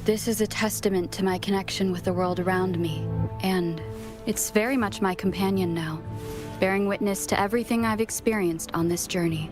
This is a testament to my connection with the world around me, and it's very much my companion now, bearing witness to everything I've experienced on this journey.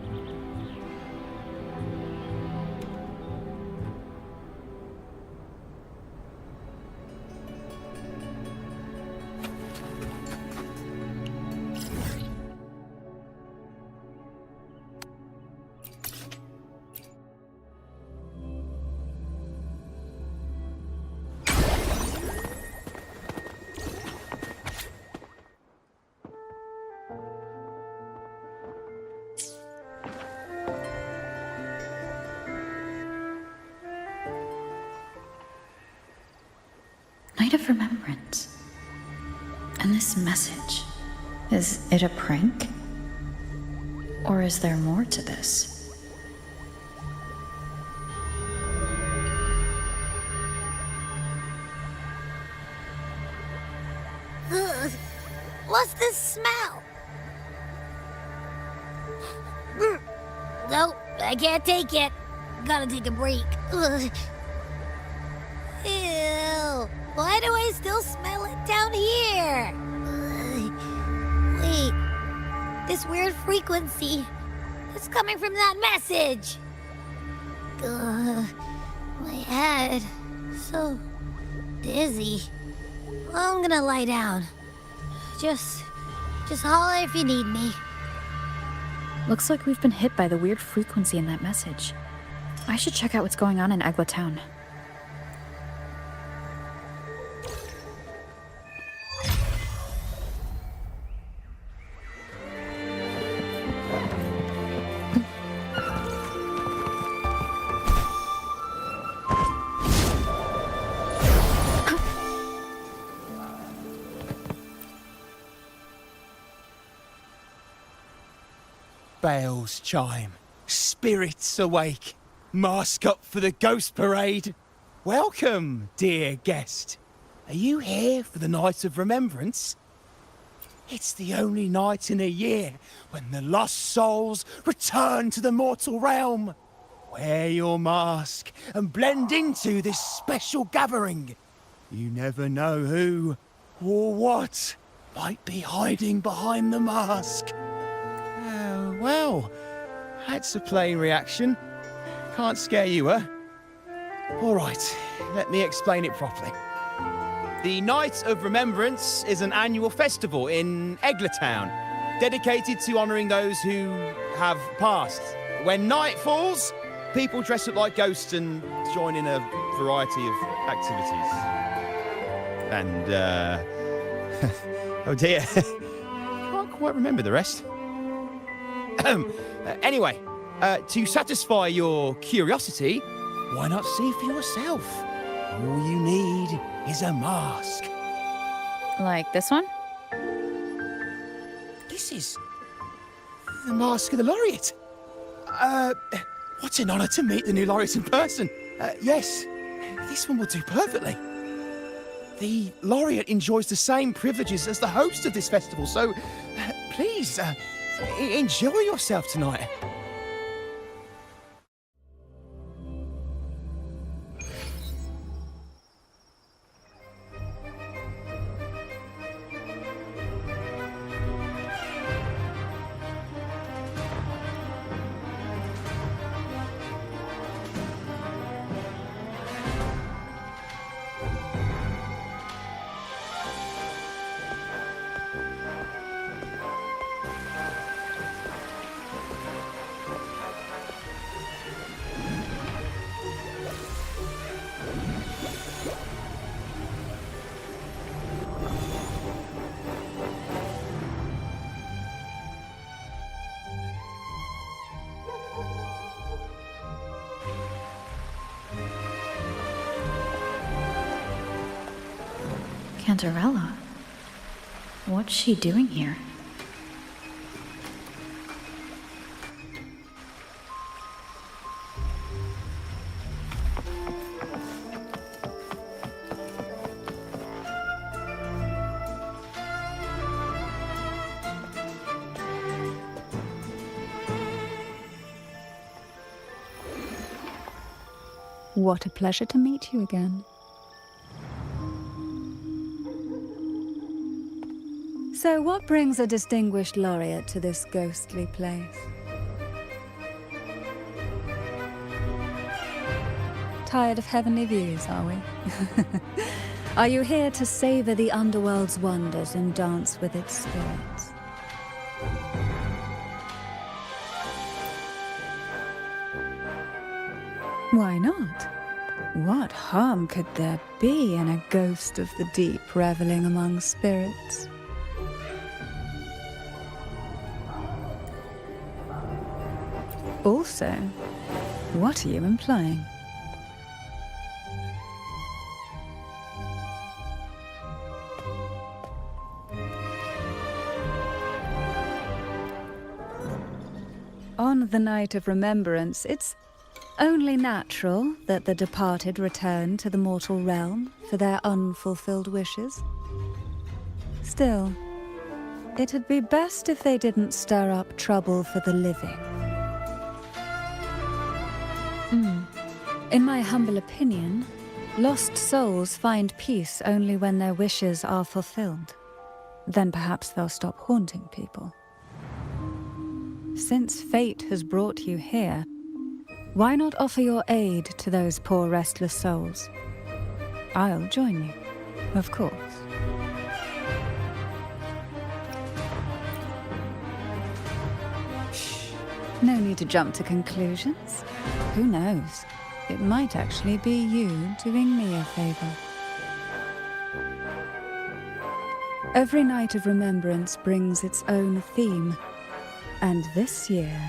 Night of Remembrance. And this message, is it a prank? Or is there more to this? Ugh. What's this smell? Nope, I can't take it. Gotta take a break. Ugh. Ew. Why do I still smell it down here? Wait, this weird frequency. It's coming from that message. My head. So dizzy. I'm gonna lie down. Just holler if you need me. Looks like we've been hit by the weird frequency in that message. I should check out what's going on in Egla Town. Bells chime, spirits awake, mask up for the ghost parade. Welcome, dear guest. Are you here for the Night of Remembrance? It's the only night in a year when the lost souls return to the mortal realm. Wear your mask and blend into this special gathering. You never know who or what might be hiding behind the mask. Well, that's a plain reaction. Can't scare you, huh? All right, let me explain it properly. The Night of Remembrance is an annual festival in Egla Town, dedicated to honouring those who have passed. When night falls, people dress up like ghosts and join in a variety of activities. And, oh dear, can't quite remember the rest. Anyway, to satisfy your curiosity, why not see for yourself? All you need is a mask. Like this one? This is the mask of the laureate. What an honour to meet the new laureate in person. Yes, this one will do perfectly. The laureate enjoys the same privileges as the host of this festival, so please, enjoy yourself tonight. Cantarella? What's she doing here? What a pleasure to meet you again. So what brings a distinguished laureate to this ghostly place? Tired of heavenly views, are we? Are you here to savor the underworld's wonders and dance with its spirits? Why not? What harm could there be in a ghost of the deep reveling among spirits? Also, what are you implying? On the night of remembrance, it's only natural that the departed return to the mortal realm for their unfulfilled wishes. Still, it'd be best if they didn't stir up trouble for the living. In my humble opinion, lost souls find peace only when their wishes are fulfilled. Then perhaps they'll stop haunting people. Since fate has brought you here, why not offer your aid to those poor restless souls? I'll join you, of course. Shh. No need to jump to conclusions. Who knows? It might actually be you doing me a favor. Every night of remembrance brings its own theme, and this year,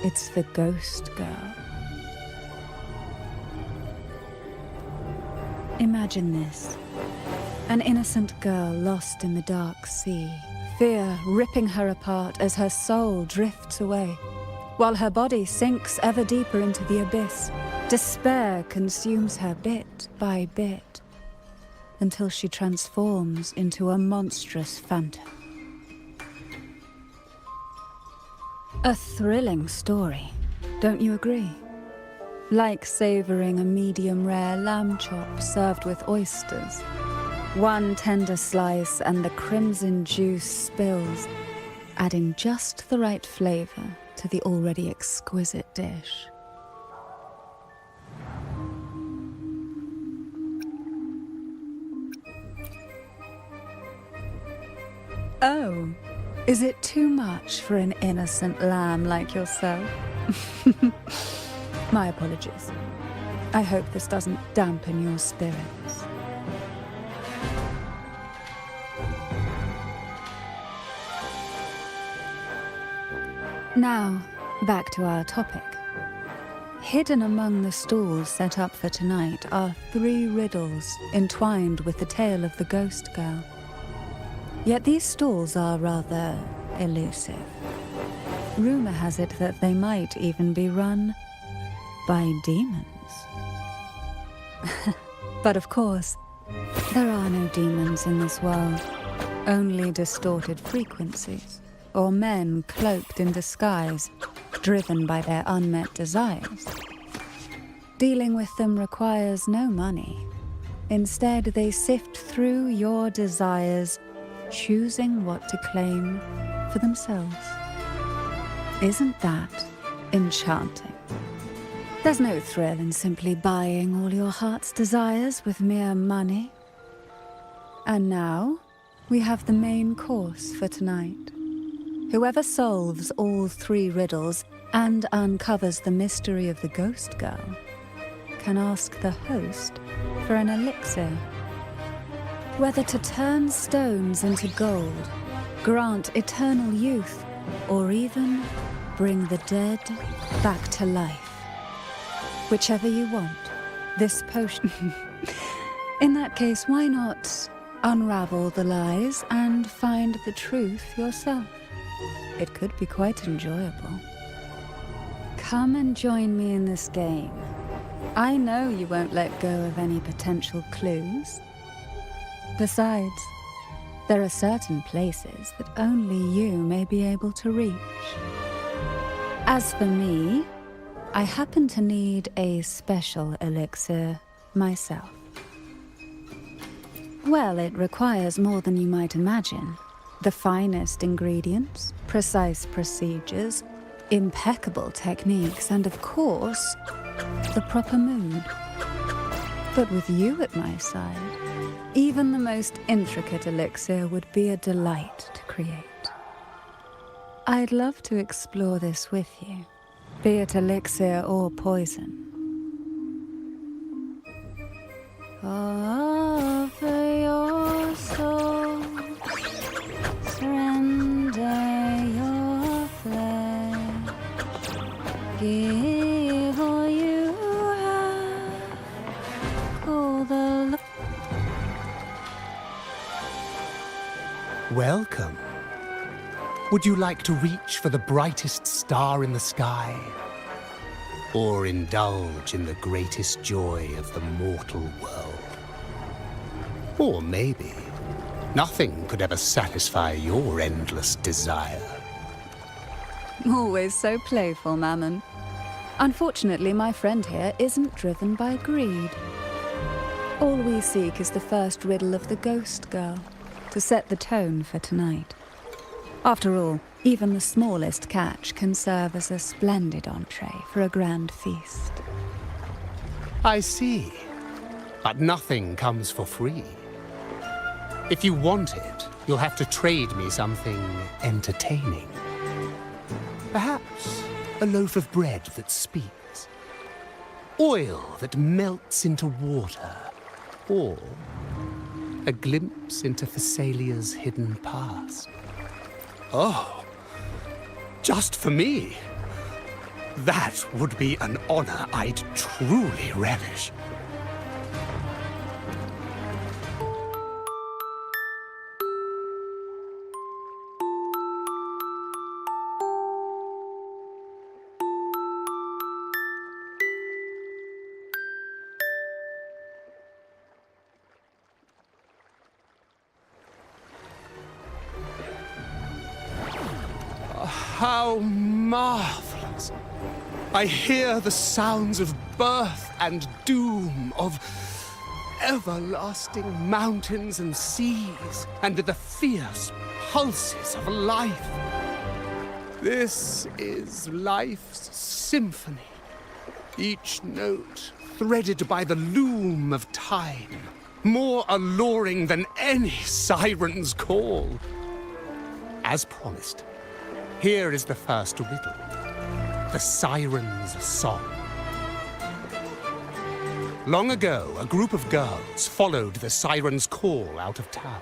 it's the Ghost Girl. Imagine this. An innocent girl lost in the dark sea, fear ripping her apart as her soul drifts away, while her body sinks ever deeper into the abyss. Despair consumes her bit by bit, until she transforms into a monstrous phantom. A thrilling story, don't you agree? Like savoring a medium-rare lamb chop served with oysters. One tender slice and the crimson juice spills, adding just the right flavor to the already exquisite dish. Oh, is it too much for an innocent lamb like yourself? My apologies. I hope this doesn't dampen your spirits. Now, back to our topic. Hidden among the stalls set up for tonight are 3 riddles entwined with the tale of the Ghost Girl. Yet these stalls are rather elusive. Rumor has it that they might even be run by demons. But of course, there are no demons in this world, only distorted frequencies, or men cloaked in disguise, driven by their unmet desires. Dealing with them requires no money. Instead, they sift through your desires, choosing what to claim for themselves. Isn't that enchanting? There's no thrill in simply buying all your heart's desires with mere money. And now, we have the main course for tonight. Whoever solves all 3 riddles and uncovers the mystery of the Ghost Girl can ask the host for an elixir. Whether to turn stones into gold, grant eternal youth, or even bring the dead back to life. Whichever you want, this potion... In that case, why not unravel the lies and find the truth yourself? It could be quite enjoyable. Come and join me in this game. I know you won't let go of any potential clues. Besides, there are certain places that only you may be able to reach. As for me, I happen to need a special elixir myself. Well, it requires more than you might imagine. The finest ingredients, precise procedures, impeccable techniques, and of course, the proper mood. But with you at my side, even the most intricate elixir would be a delight to create. I'd love to explore this with you, be it elixir or poison. Offer your soul, surrender your flesh, give all you have, call the Welcome. Would you like to reach for the brightest star in the sky? Or indulge in the greatest joy of the mortal world? Or maybe nothing could ever satisfy your endless desire. Always so playful, Mammon. Unfortunately, my friend here isn't driven by greed. All we seek is the first riddle of the ghost girl, to set the tone for tonight. After all, even the smallest catch can serve as a splendid entree for a grand feast. I see. But nothing comes for free. If you want it, you'll have to trade me something entertaining. Perhaps a loaf of bread that speaks. Oil that melts into water. Or a glimpse into Thessalia's hidden past. Oh, just for me? That would be an honor I'd truly relish. How marvelous! I hear the sounds of birth and doom, of everlasting mountains and seas, and the fierce pulses of life. This is life's symphony, each note threaded by the loom of time, more alluring than any siren's call. As promised, here is the first riddle, the siren's song. Long ago, a group of girls followed the siren's call out of town.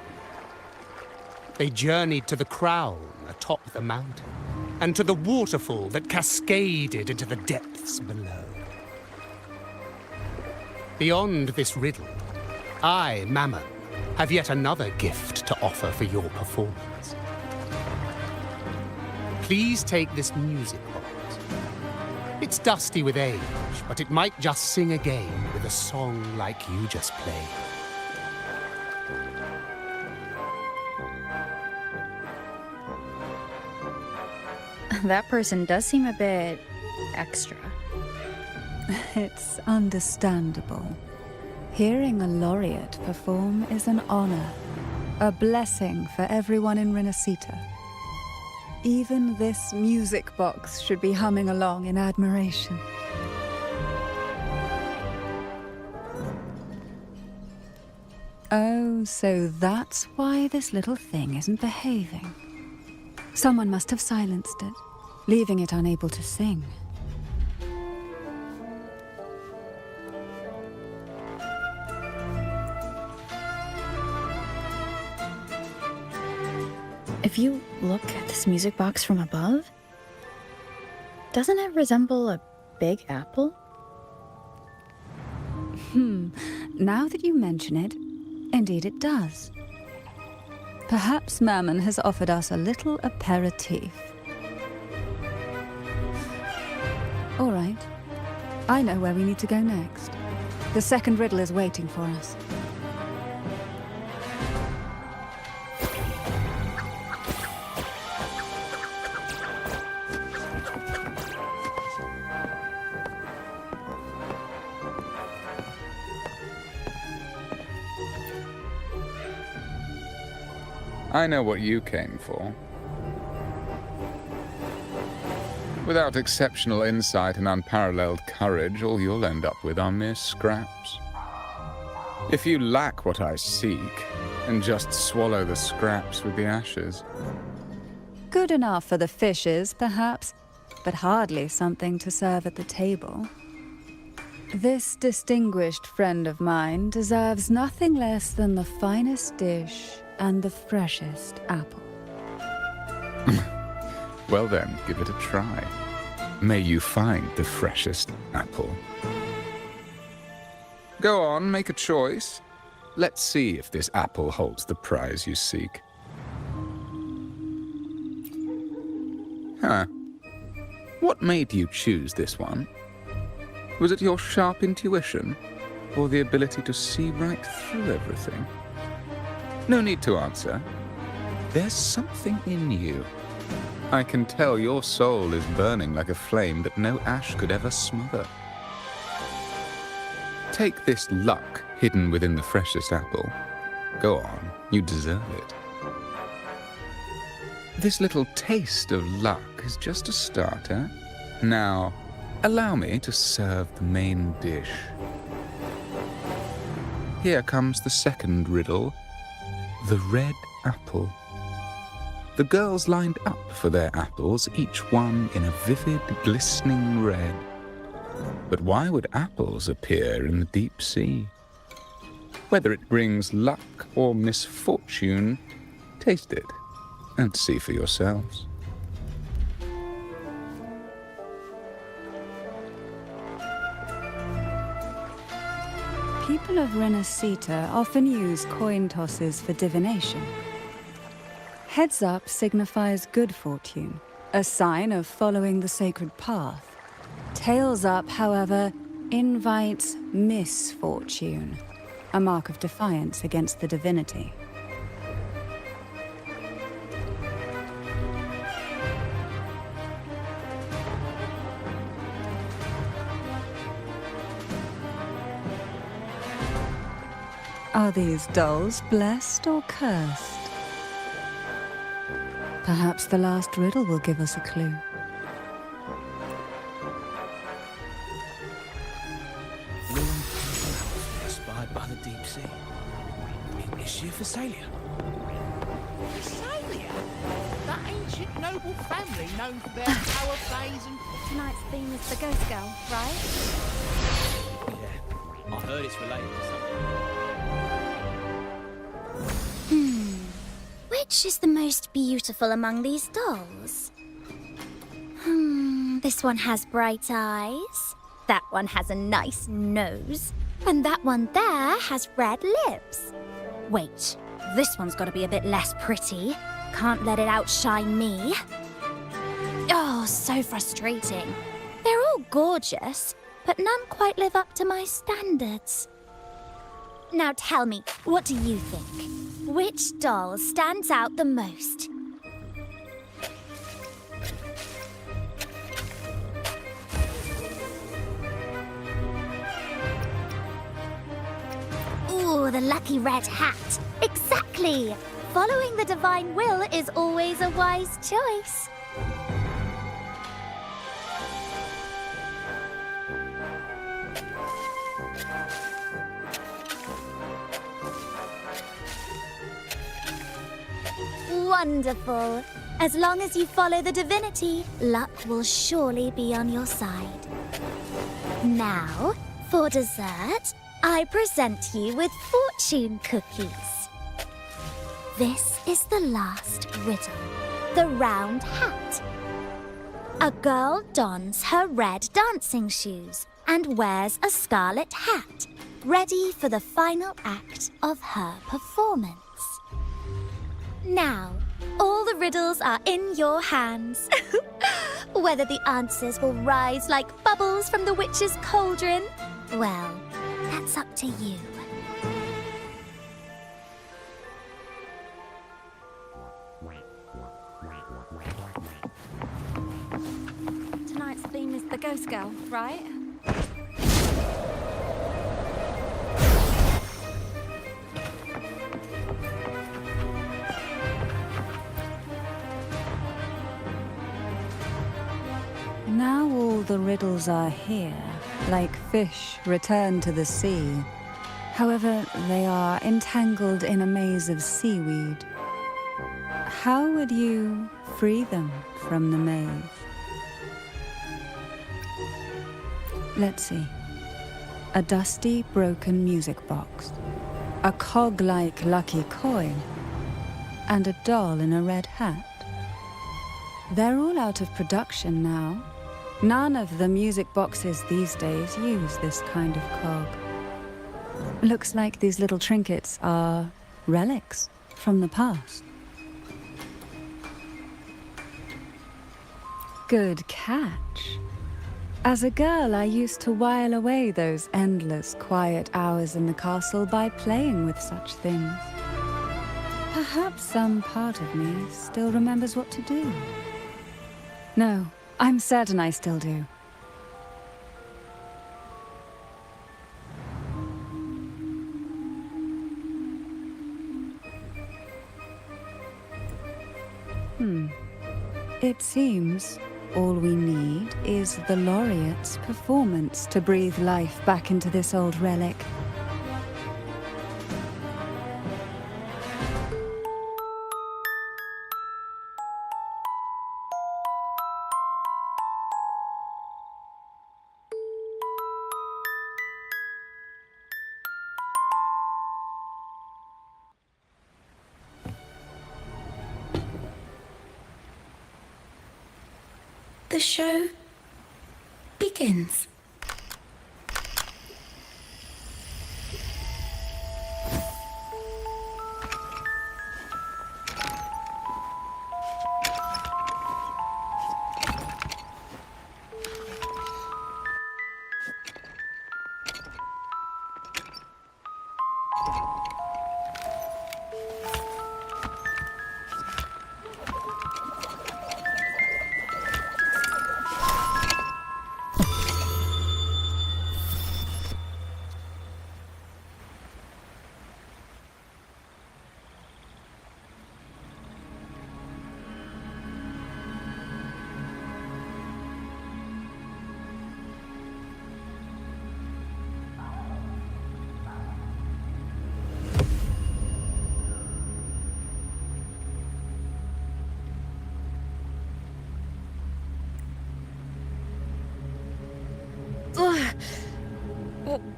They journeyed to the crown atop the mountain, and to the waterfall that cascaded into the depths below. Beyond this riddle, I, Mammon, have yet another gift to offer for your performance. Please take this music box. It's dusty with age, but it might just sing again with a song like you just played. That person does seem a bit extra. It's understandable. Hearing a laureate perform is an honor, a blessing for everyone in Renacita. Even this music box should be humming along in admiration. Oh, so that's why this little thing isn't behaving. Someone must have silenced it, leaving it unable to sing. If you look at this music box from above, doesn't it resemble a big apple? Now that you mention it, indeed it does. Perhaps Mammon has offered us a little aperitif. All right. I know where we need to go next. The second riddle is waiting for us. I know what you came for. Without exceptional insight and unparalleled courage, all you'll end up with are mere scraps. If you lack what I seek, then just swallow the scraps with the ashes. Good enough for the fishes, perhaps, but hardly something to serve at the table. This distinguished friend of mine deserves nothing less than the finest dish and the freshest apple. Well then, give it a try. May you find the freshest apple. Go on, make a choice. Let's see if this apple holds the prize you seek. Huh. What made you choose this one? Was it your sharp intuition, or the ability to see right through everything? No need to answer. There's something in you. I can tell your soul is burning like a flame that no ash could ever smother. Take this luck hidden within the freshest apple. Go on, you deserve it. This little taste of luck is just a starter. Now, allow me to serve the main dish. Here comes the second riddle. The red apple. The girls lined up for their apples, each one in a vivid, glistening red. But why would apples appear in the deep sea? Whether it brings luck or misfortune, taste it and see for yourselves. People of Renacita often use coin tosses for divination. Heads up signifies good fortune, a sign of following the sacred path. Tails up, however, invites misfortune, a mark of defiance against the divinity. Are these dolls blessed or cursed? Perhaps the last riddle will give us a clue. Blue and purple apples inspired by the deep sea. Is she a Phasalia? Phasalia? That ancient noble family known for their power plays and... Tonight's theme is the ghost girl, right? Yeah, I heard it's related to something. Which is the most beautiful among these dolls? This one has bright eyes. That one has a nice nose. And that one there has red lips. Wait, this one's got to be a bit less pretty. Can't let it outshine me. Oh, so frustrating. They're all gorgeous, but none quite live up to my standards. Now tell me, what do you think? Which doll stands out the most? Ooh, the lucky red hat. Exactly! Following the divine will is always a wise choice. Wonderful. As long as you follow the divinity, luck will surely be on your side. Now, for dessert, I present you with fortune cookies. This is the last riddle, the round hat. A girl dons her red dancing shoes and wears a scarlet hat, ready for the final act of her performance. Now, all the riddles are in your hands. Whether the answers will rise like bubbles from the witch's cauldron, well, that's up to you. Tonight's theme is the ghost girl, right? riddles are here, like fish returned to the sea. However, they are entangled in a maze of seaweed. How would you free them from the maze? Let's see. A dusty, broken music box, a cog-like lucky coin, and a doll in a red hat. They're all out of production now. None of the music boxes these days use this kind of cog. Looks like these little trinkets are relics from the past. Good catch. As a girl, I used to while away those endless, quiet hours in the castle by playing with such things. Perhaps some part of me still remembers what to do. No, I'm certain I still do. It seems all we need is the laureate's performance to breathe life back into this old relic. The show begins.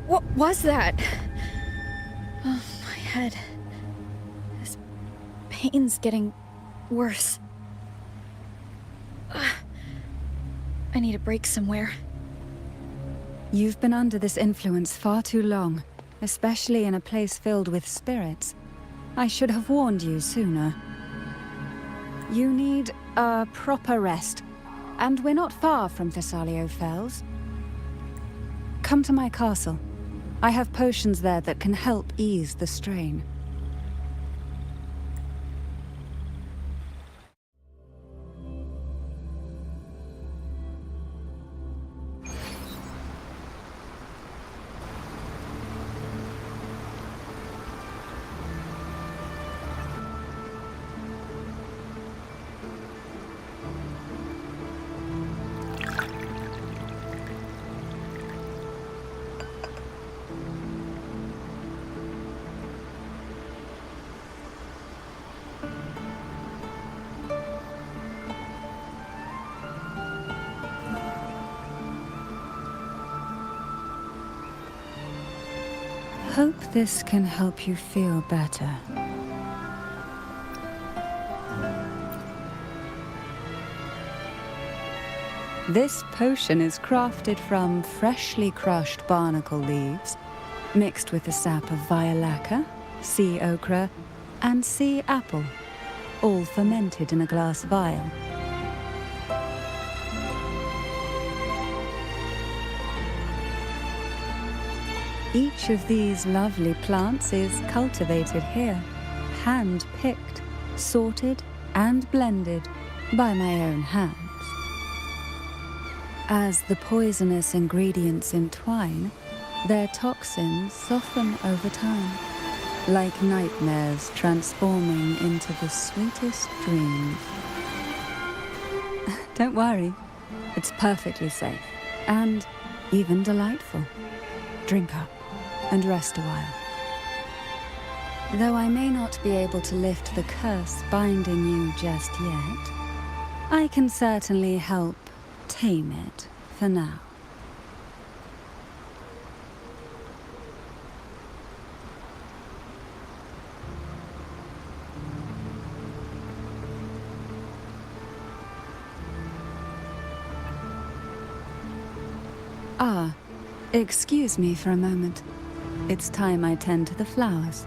What was that? Oh, my head. This pain's getting worse. I need a break somewhere. You've been under this influence far too long, especially in a place filled with spirits. I should have warned you sooner. You need a proper rest, and we're not far from Thessalio Fells. Come to my castle. I have potions there that can help ease the strain. Hope this can help you feel better. This potion is crafted from freshly crushed barnacle leaves, mixed with the sap of violaca, sea ochre, and sea apple, all fermented in a glass vial. Each of these lovely plants is cultivated here, hand-picked, sorted, and blended by my own hands. As the poisonous ingredients entwine, their toxins soften over time, like nightmares transforming into the sweetest dreams. Don't worry, it's perfectly safe. and even delightful. Drink up and rest a while. Though I may not be able to lift the curse binding you just yet, I can certainly help tame it for now. Ah, excuse me for a moment. It's time I tend to the flowers.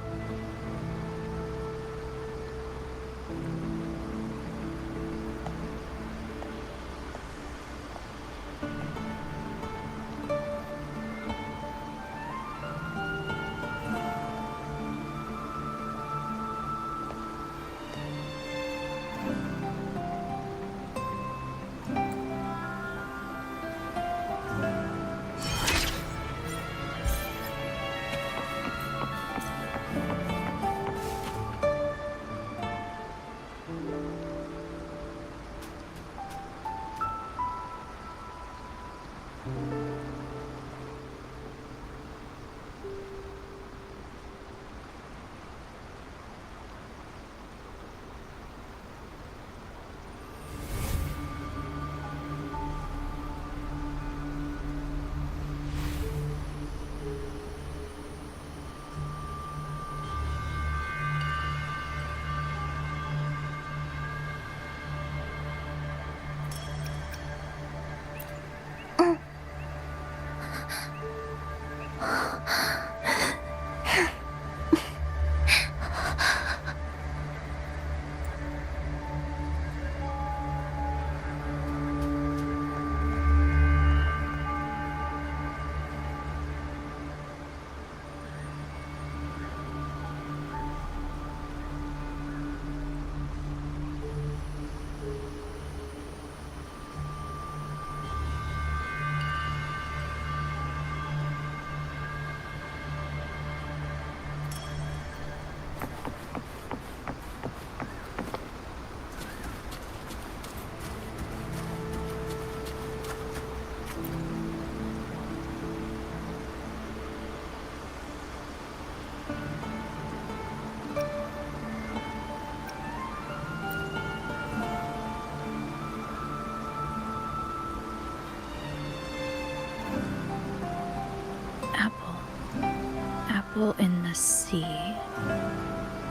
Apple in the sea.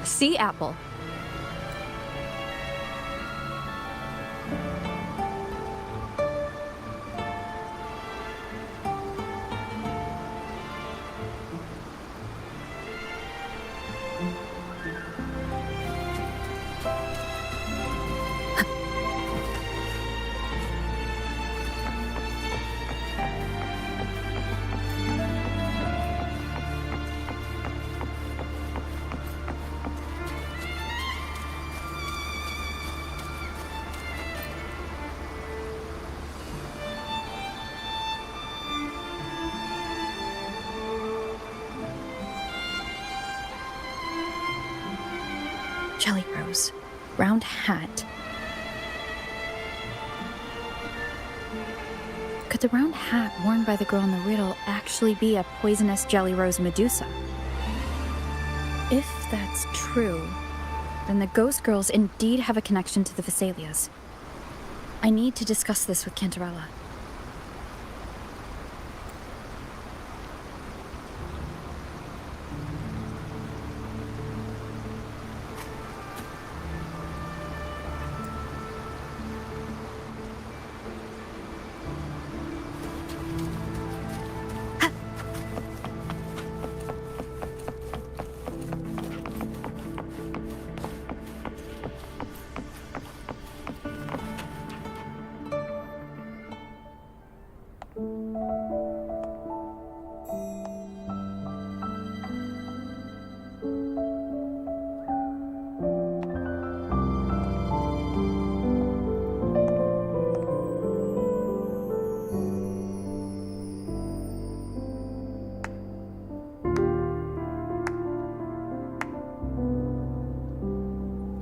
Sea apple. Jelly rose. Round hat. Could the round hat worn by the girl in the riddle actually be a poisonous jelly rose Medusa? If that's true, then the ghost girls indeed have a connection to the Vesalias. I need to discuss this with Cantarella.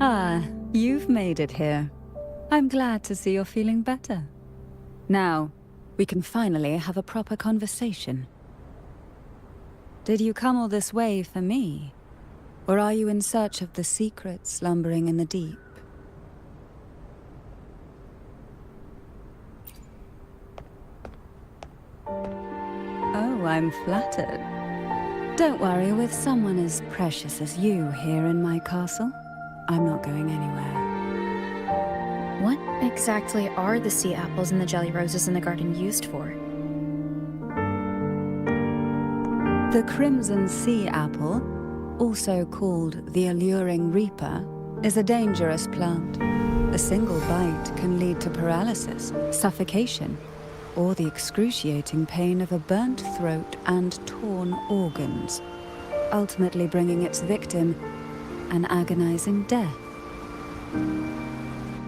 Ah, you've made it here. I'm glad to see you're feeling better. Now, We can finally have a proper conversation. Did you come all this way for me? Or are you in search of the secret slumbering in the deep? Oh, I'm flattered. Don't worry, with someone as precious as you here in my castle, I'm not going anywhere. What exactly are the sea apples and the jelly roses in the garden used for? The crimson sea apple, also called the alluring reaper, is a dangerous plant. A single bite can lead to paralysis, suffocation, or the excruciating pain of a burnt throat and torn organs, ultimately bringing its victim an agonizing death.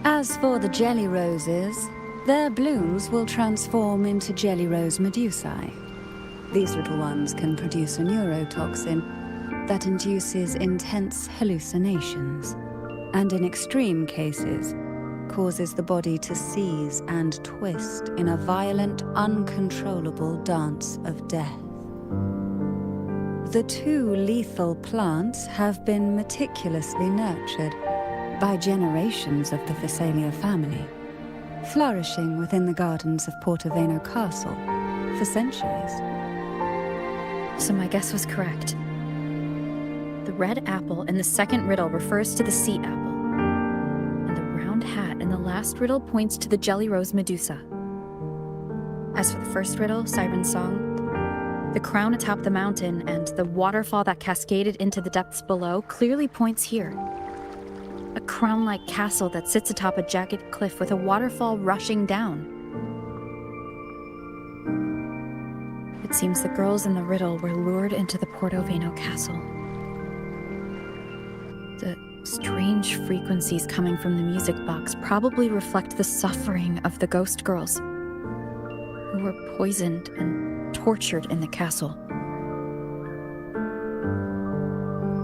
As for the jelly roses, their blooms will transform into jelly rose medusae. These little ones can produce a neurotoxin that induces intense hallucinations, and in extreme cases, causes the body to seize and twist in a violent, uncontrollable dance of death. The two lethal plants have been meticulously nurtured by generations of the Phasalia family, flourishing within the gardens of Portoveno Castle for centuries. So my guess was correct. The red apple in the second riddle refers to the sea apple, and the round hat in the last riddle points to the jelly rose Medusa. As for the first riddle, Siren's Song, the crown atop the mountain and the waterfall that cascaded into the depths below clearly points here. A crown-like castle that sits atop a jagged cliff with a waterfall rushing down. It seems the girls in the riddle were lured into the Portoveno castle. The strange frequencies coming from the music box probably reflect the suffering of the ghost girls, who were poisoned and tortured in the castle.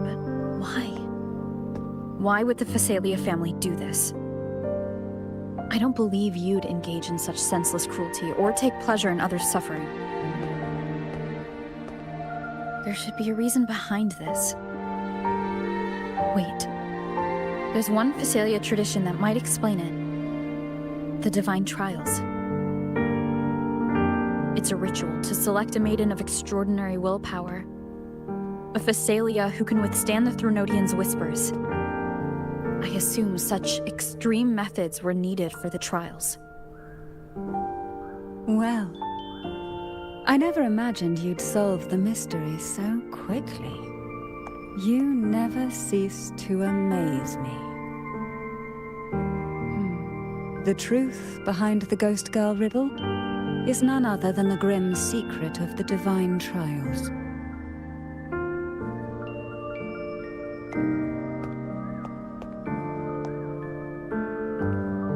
But why? Why would the Phasalia family do this? I don't believe you'd engage in such senseless cruelty or take pleasure in others' suffering. There should be a reason behind this. Wait. There's one Phasalia tradition that might explain it. The Divine Trials. It's a ritual to select a maiden of extraordinary willpower. A Phasalia who can withstand the Thronodians' whispers. I assume such extreme methods were needed for the trials. Well, I never imagined you'd solve the mystery so quickly. You never cease to amaze me. The truth behind the Ghost Girl riddle is none other than the grim secret of the Divine Trials.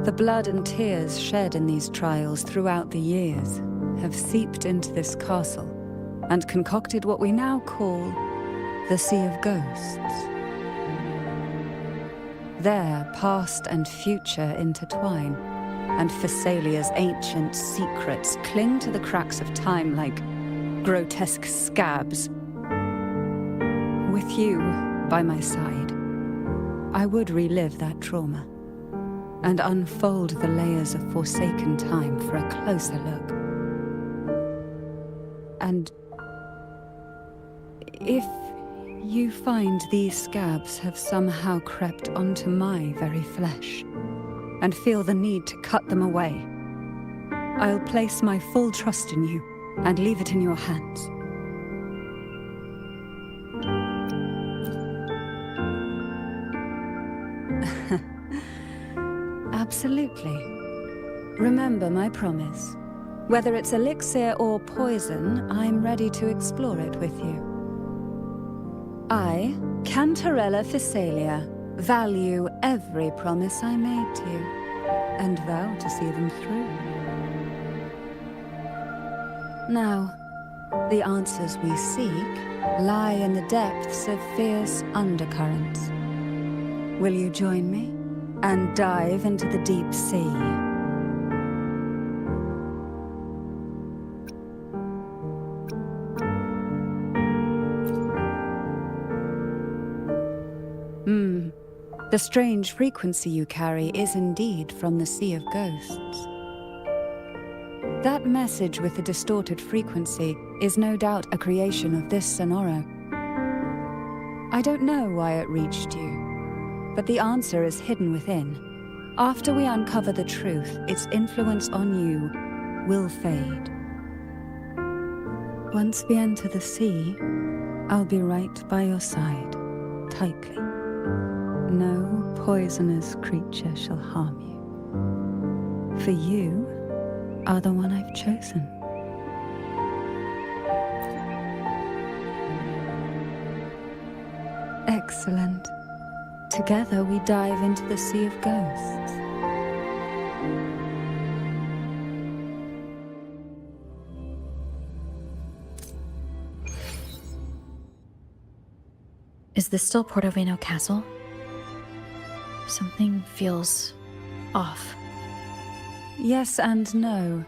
The blood and tears shed in these trials throughout the years have seeped into this castle and concocted what we now call the Sea of Ghosts. There, past and future intertwine, and Phasalia's ancient secrets cling to the cracks of time like grotesque scabs. With you by my side, I would relive that trauma and unfold the layers of forsaken time for a closer look. And if you find these scabs have somehow crept onto my very flesh, and feel the need to cut them away, I'll place my full trust in you and leave it in your hands. Absolutely. Remember my promise. Whether it's elixir or poison, I'm ready to explore it with you. I, Cantarella Phasalia, value every promise I made to you, and vow to see them through. Now, the answers we seek lie in the depths of fierce undercurrents. Will you join me and dive into the deep sea? The strange frequency you carry is indeed from the Sea of Ghosts. That message with the distorted frequency is no doubt a creation of this Sonoro. I don't know why it reached you, but the answer is hidden within. After we uncover the truth, its influence on you will fade. Once we enter the sea, I'll be right by your side, tightly. No poisonous creature shall harm you. For you are the one I've chosen. Excellent. Together we dive into the Sea of Ghosts. Is this still Portoveno Castle? Something feels off. Yes and no.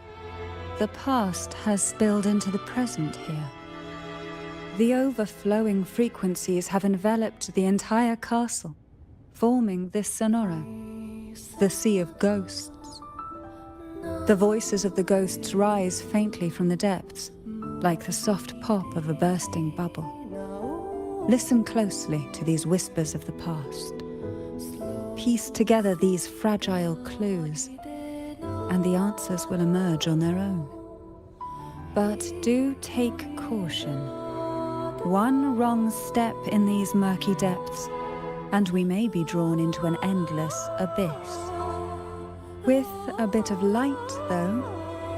The past has spilled into the present here. The overflowing frequencies have enveloped the entire castle, forming this Sonoro, the Sea of Ghosts. The voices of the ghosts rise faintly from the depths, like the soft pop of a bursting bubble. Listen closely to these whispers of the past. Piece together these fragile clues, and the answers will emerge on their own. But do take caution. One wrong step in these murky depths, and we may be drawn into an endless abyss. With a bit of light, though,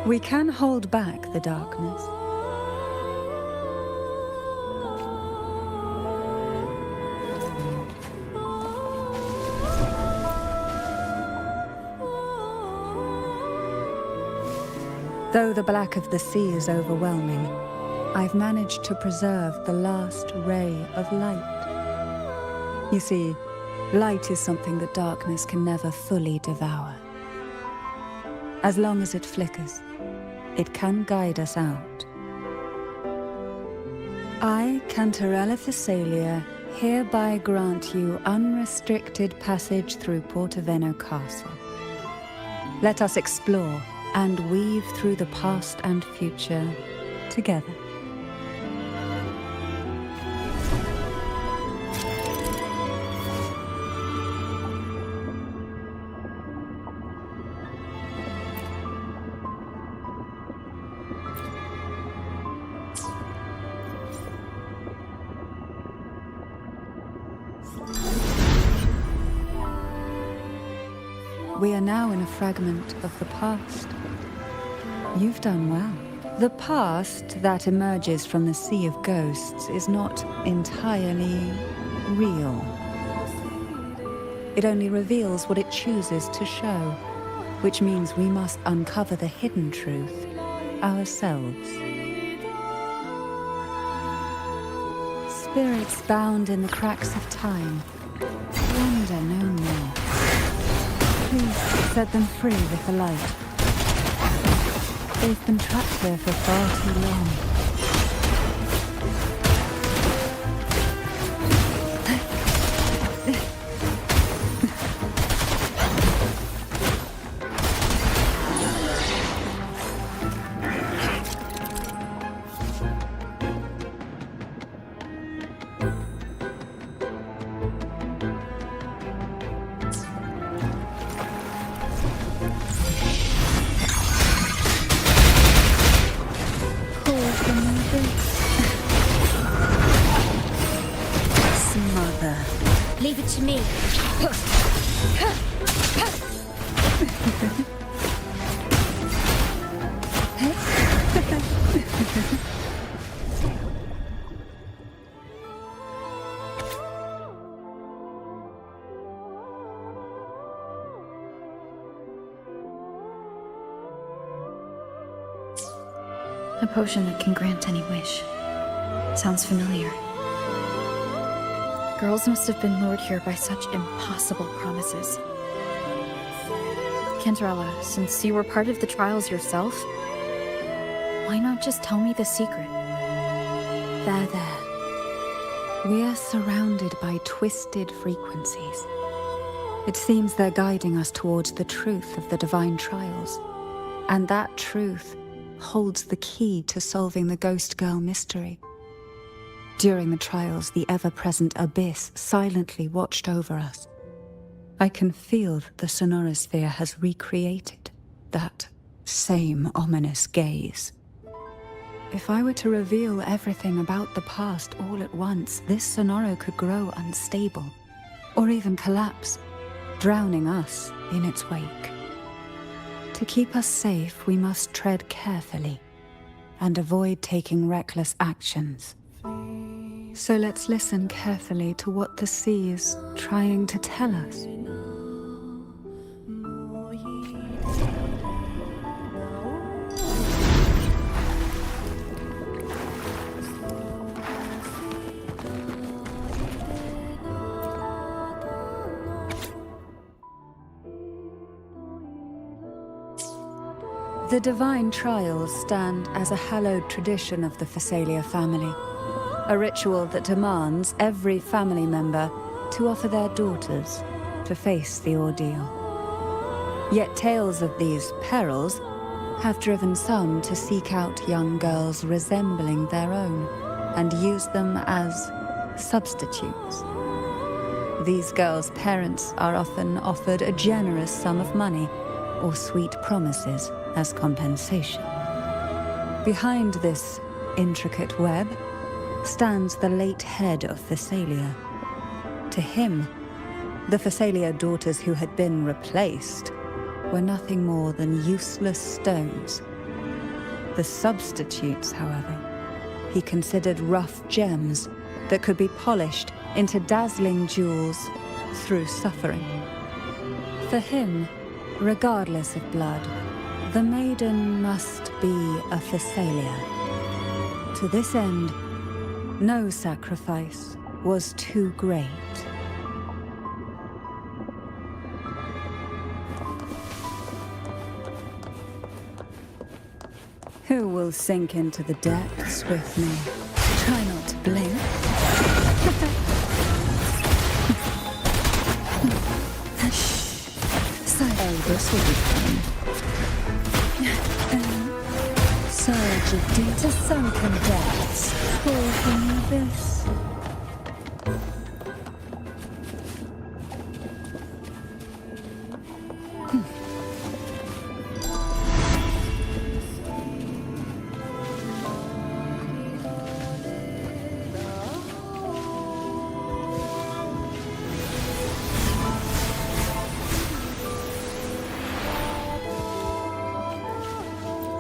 we can hold back the darkness. Though the black of the sea is overwhelming, I've managed to preserve the last ray of light. You see, light is something that darkness can never fully devour. As long as it flickers, it can guide us out. I, Cantarella Thessalia, hereby grant you unrestricted passage through Portoveno Castle. Let us explore and weave through the past and future together. We are now in a fragment of the past. You've done well. The past that emerges from the Sea of Ghosts is not entirely real. It only reveals what it chooses to show, which means we must uncover the hidden truth ourselves. Spirits bound in the cracks of time wander no more. Please set them free with the light. They've been trapped there for far too long. Smother. Leave it to me. A potion that can grant any wish. Sounds familiar. Girls must have been lured here by such impossible promises. Cantarella, since you were part of the trials yourself, why not just tell me the secret? There. We are surrounded by twisted frequencies. It seems they're guiding us towards the truth of the divine trials. And that truth holds the key to solving the Ghost Girl mystery. During the trials, the ever-present abyss silently watched over us. I can feel that the sonorosphere has recreated that same ominous gaze. If I were to reveal everything about the past all at once, this sonoro could grow unstable, or even collapse, drowning us in its wake. To keep us safe, we must tread carefully and avoid taking reckless actions. So let's listen carefully to what the sea is trying to tell us. The divine trials stand as a hallowed tradition of the Phasalia family, a ritual that demands every family member to offer their daughters to face the ordeal. Yet tales of these perils have driven some to seek out young girls resembling their own and use them as substitutes. These girls' parents are often offered a generous sum of money or sweet promises as compensation. Behind this intricate web stands the late head of Phasalia. To him, the Phasalia daughters who had been replaced were nothing more than useless stones. The substitutes, however, he considered rough gems that could be polished into dazzling jewels through suffering. For him, regardless of blood, the maiden must be a Phasalia. To this end, no sacrifice was too great. Who will sink into the depths with me? Try not to blink. Oh, this will be fun. Surge of deep to sunken depths. Fall from the abyss.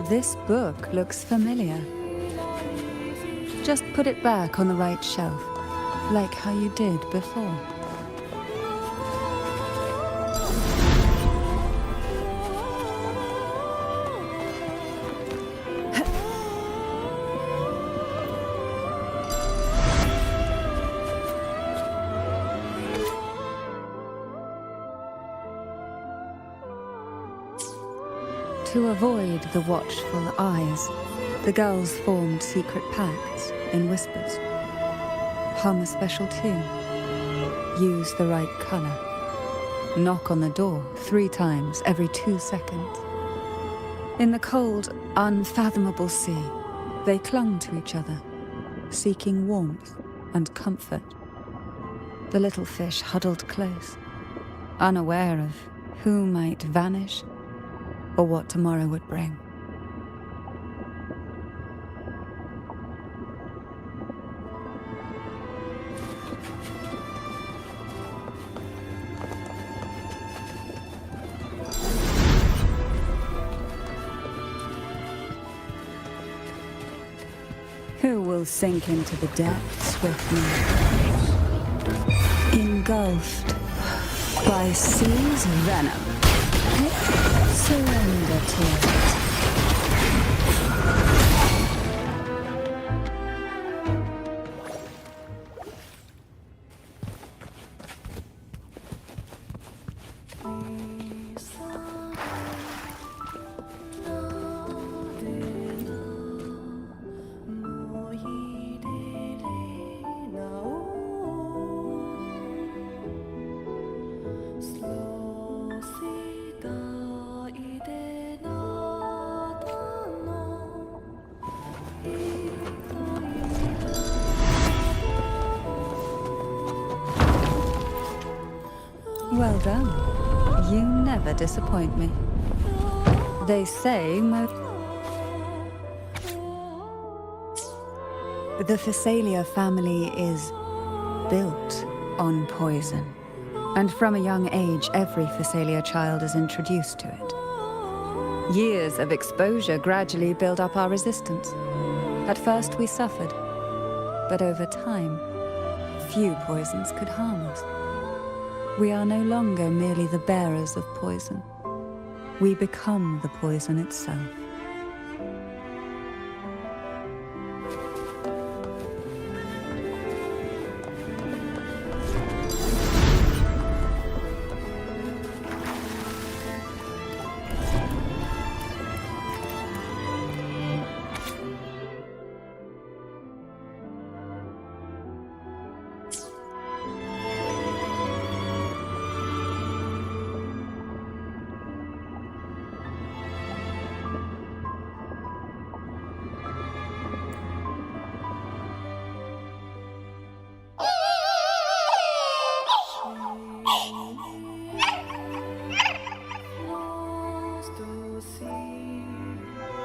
This book looks familiar. Just put it back on the right shelf, like how you did before. To avoid the watchful eyes, the girls formed secret pacts in whispers. Hum a special tune. Use the right color. Knock on the door 3 times every 2 seconds. In the cold, unfathomable sea, they clung to each other, seeking warmth and comfort. The little fish huddled close, unaware of who might vanish or what tomorrow would bring. Who will sink into the depths with me? Engulfed by sea's venom. Surrender to it. Slow Well done. You never disappoint me. They say the Phasalia family is built on poison. And from a young age, every Phasalia child is introduced to it. Years of exposure gradually build up our resistance. At first we suffered, but over time, few poisons could harm us. We are no longer merely the bearers of poison. We become the poison itself.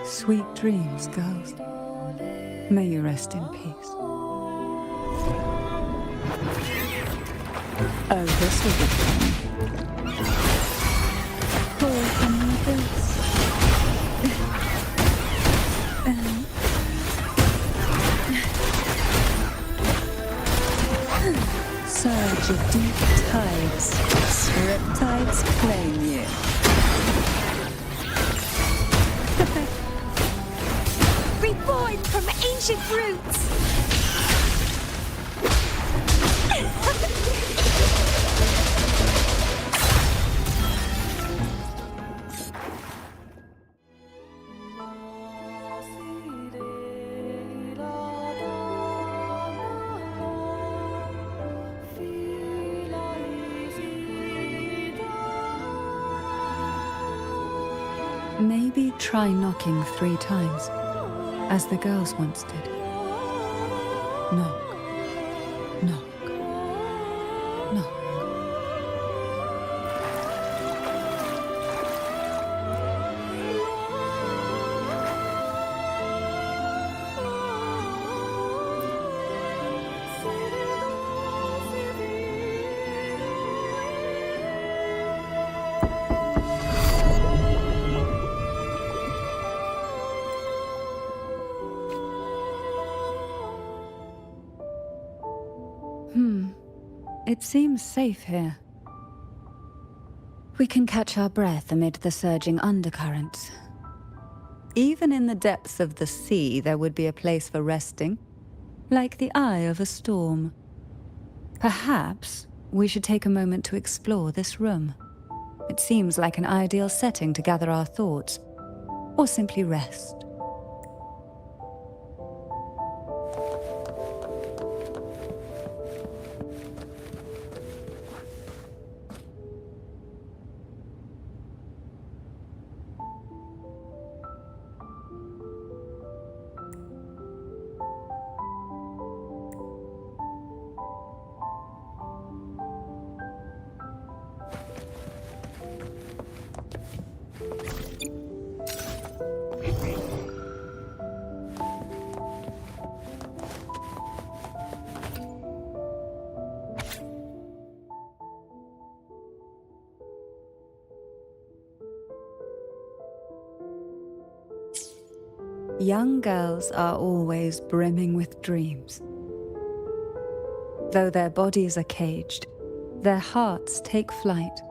Sweet dreams, girls. May you rest in peace. Oh, this will be fun. Pour from the abyss. Surge of deep tides. Riptides claim you. Reborn from ancient roots! Maybe try knocking 3 times, as the girls once did. Knock, knock, knock. It seems safe here. We can catch our breath amid the surging undercurrents. Even in the depths of the sea, there would be a place for resting, like the eye of a storm. Perhaps we should take a moment to explore this room. It seems like an ideal setting to gather our thoughts, or simply rest. Young girls are always brimming with dreams. Though their bodies are caged, their hearts take flight,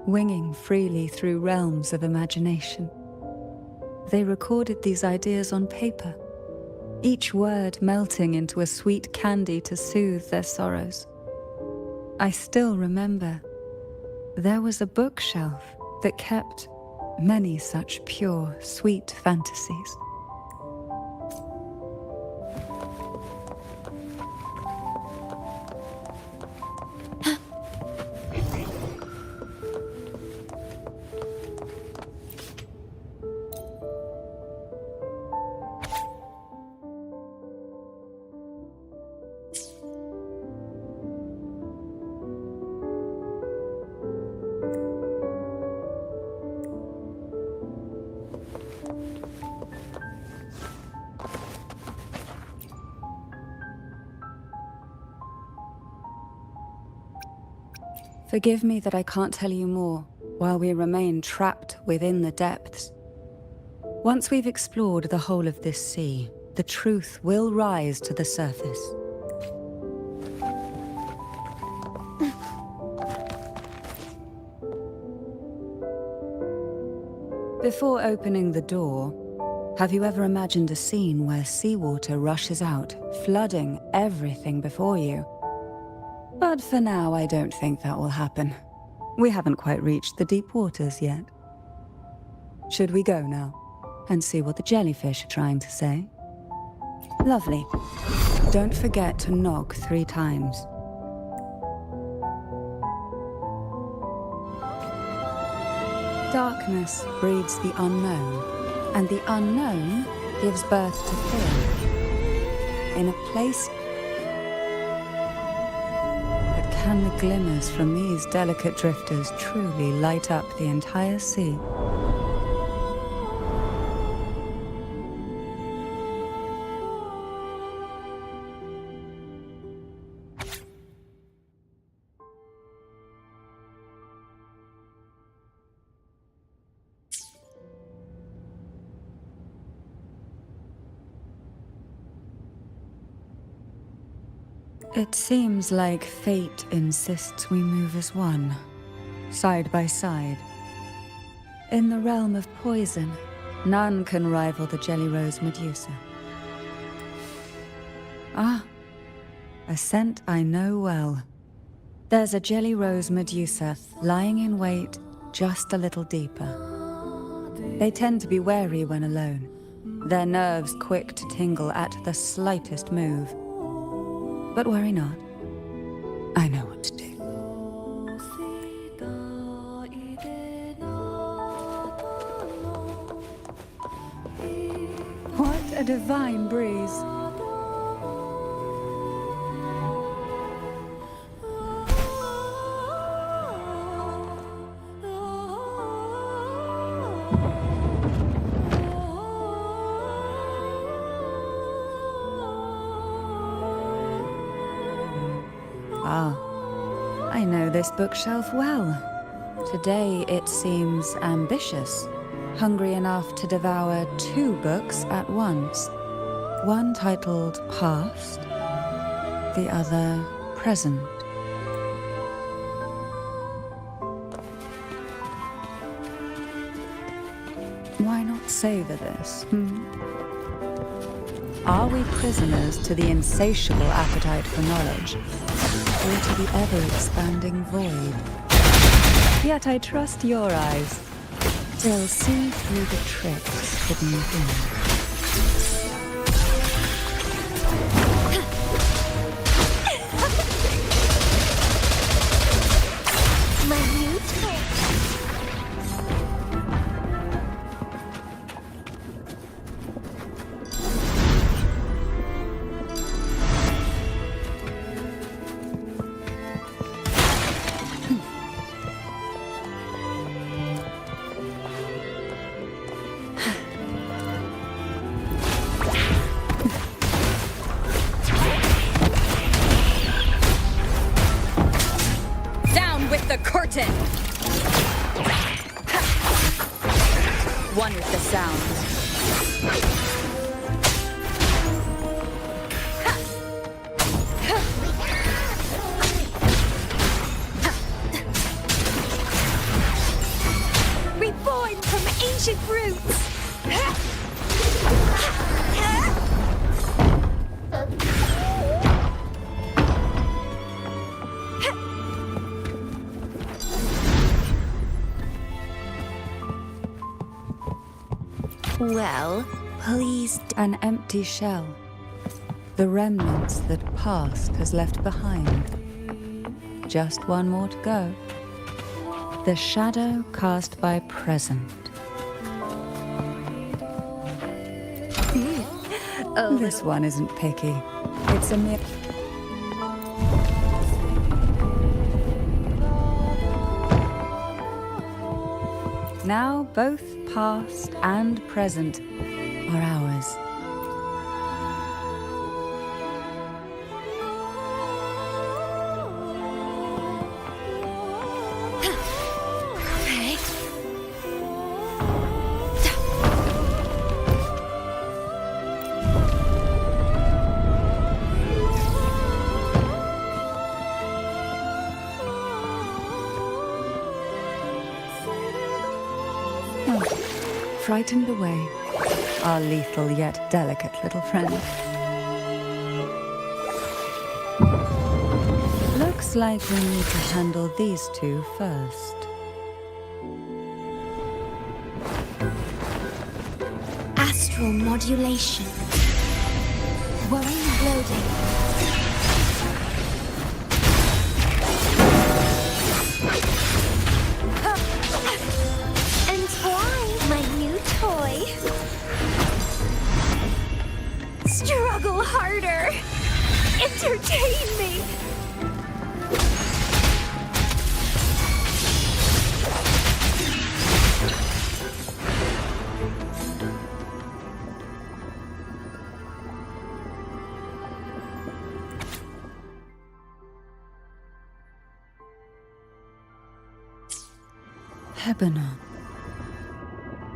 winging freely through realms of imagination. They recorded these ideas on paper, each word melting into a sweet candy to soothe their sorrows. I still remember there was a bookshelf that kept many such pure, sweet fantasies. Forgive me that I can't tell you more while we remain trapped within the depths. Once we've explored the whole of this sea, the truth will rise to the surface. Before opening the door, have you ever imagined a scene where seawater rushes out, flooding everything before you? But for now, I don't think that will happen. We haven't quite reached the deep waters yet. Should we go now and see what the jellyfish are trying to say? Lovely. Don't forget to knock 3 times. Darkness breeds the unknown, and the unknown gives birth to fear. In a place... But can the glimmers from these delicate drifters truly light up the entire sea? It seems like fate insists we move as one, side by side. In the realm of poison, none can rival the Jelly Rose Medusa. Ah, a scent I know well. There's a Jelly Rose Medusa lying in wait just a little deeper. They tend to be wary when alone, their nerves quick to tingle at the slightest move. But worry not. I know what to do. What a divine breeze. Ah, I know this bookshelf well. Today it seems ambitious, hungry enough to devour 2 books at once. One titled Past, the other Present. Why not savor this, Are we prisoners to the insatiable appetite for knowledge, or to the ever-expanding void? Yet I trust your eyes. They'll see through the tricks hidden within. My new trick. The curtain! One with the sound. Reborn from ancient roots. Well, please. An empty shell. The remnants that past has left behind. Just one more to go. The shadow cast by present. This one isn't picky. It's a mere... Now both past and present are ours. frightened away our lethal yet delicate little friend. Looks like we need to handle these two first. Astral modulation. Whirring loading. Entwine, my new toy. Struggle harder. Entertain me. Hebona.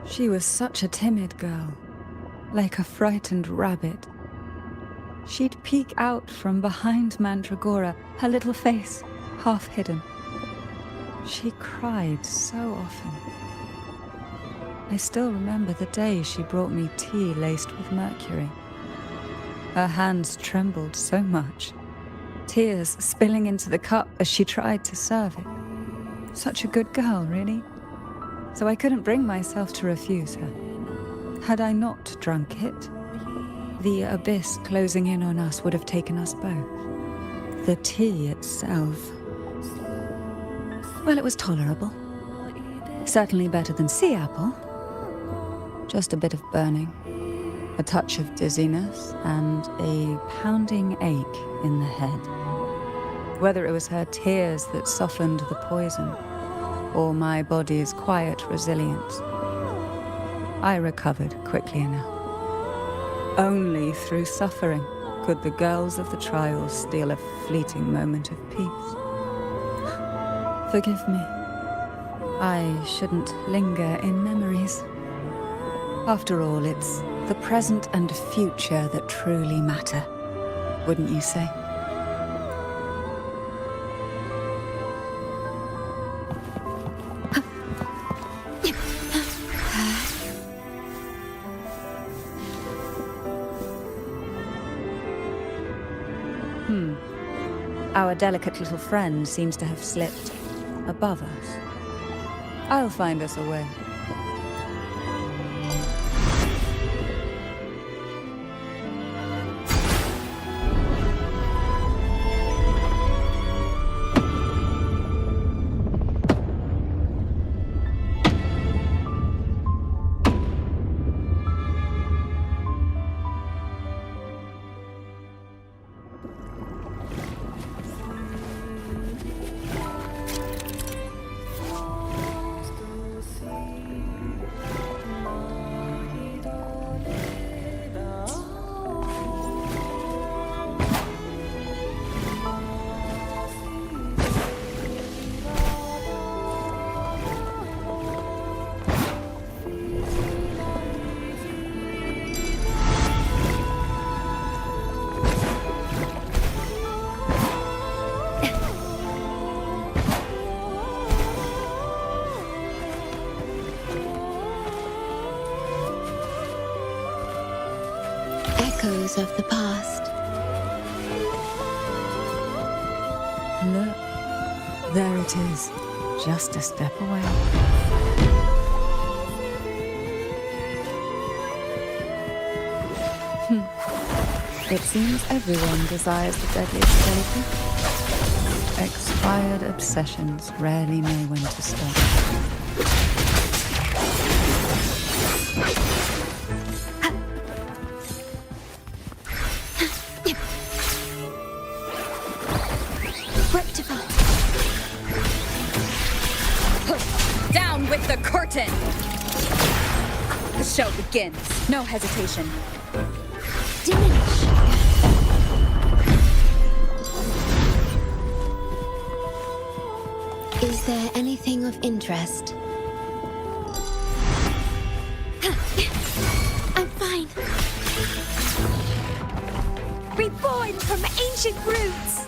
She was such a timid girl, like a frightened rabbit. She'd peek out from behind Mandragora, her little face half hidden. She cried so often. I still remember the day she brought me tea laced with mercury. Her hands trembled so much, tears spilling into the cup as she tried to serve it. Such a good girl, really. So I couldn't bring myself to refuse her. Had I not drunk it, the abyss closing in on us would have taken us both. The tea itself, well, it was tolerable. Certainly better than sea apple. Just a bit of burning, a touch of dizziness, and a pounding ache in the head. Whether it was her tears that softened the poison, or my body's quiet resilience, I recovered quickly enough. Only through suffering could the girls of the trials steal a fleeting moment of peace. Forgive me. I shouldn't linger in memories. After all, it's the present and future that truly matter, wouldn't you say? Our delicate little friend seems to have slipped above us. I'll find us a way. Echoes of the past. Look, there it is, just a step away. It seems everyone desires the deadliest quality. Expired obsessions rarely know when to stop. Down with the curtain! The show begins. No hesitation. Diminish. Is there anything of interest? I'm fine. Reborn from ancient roots.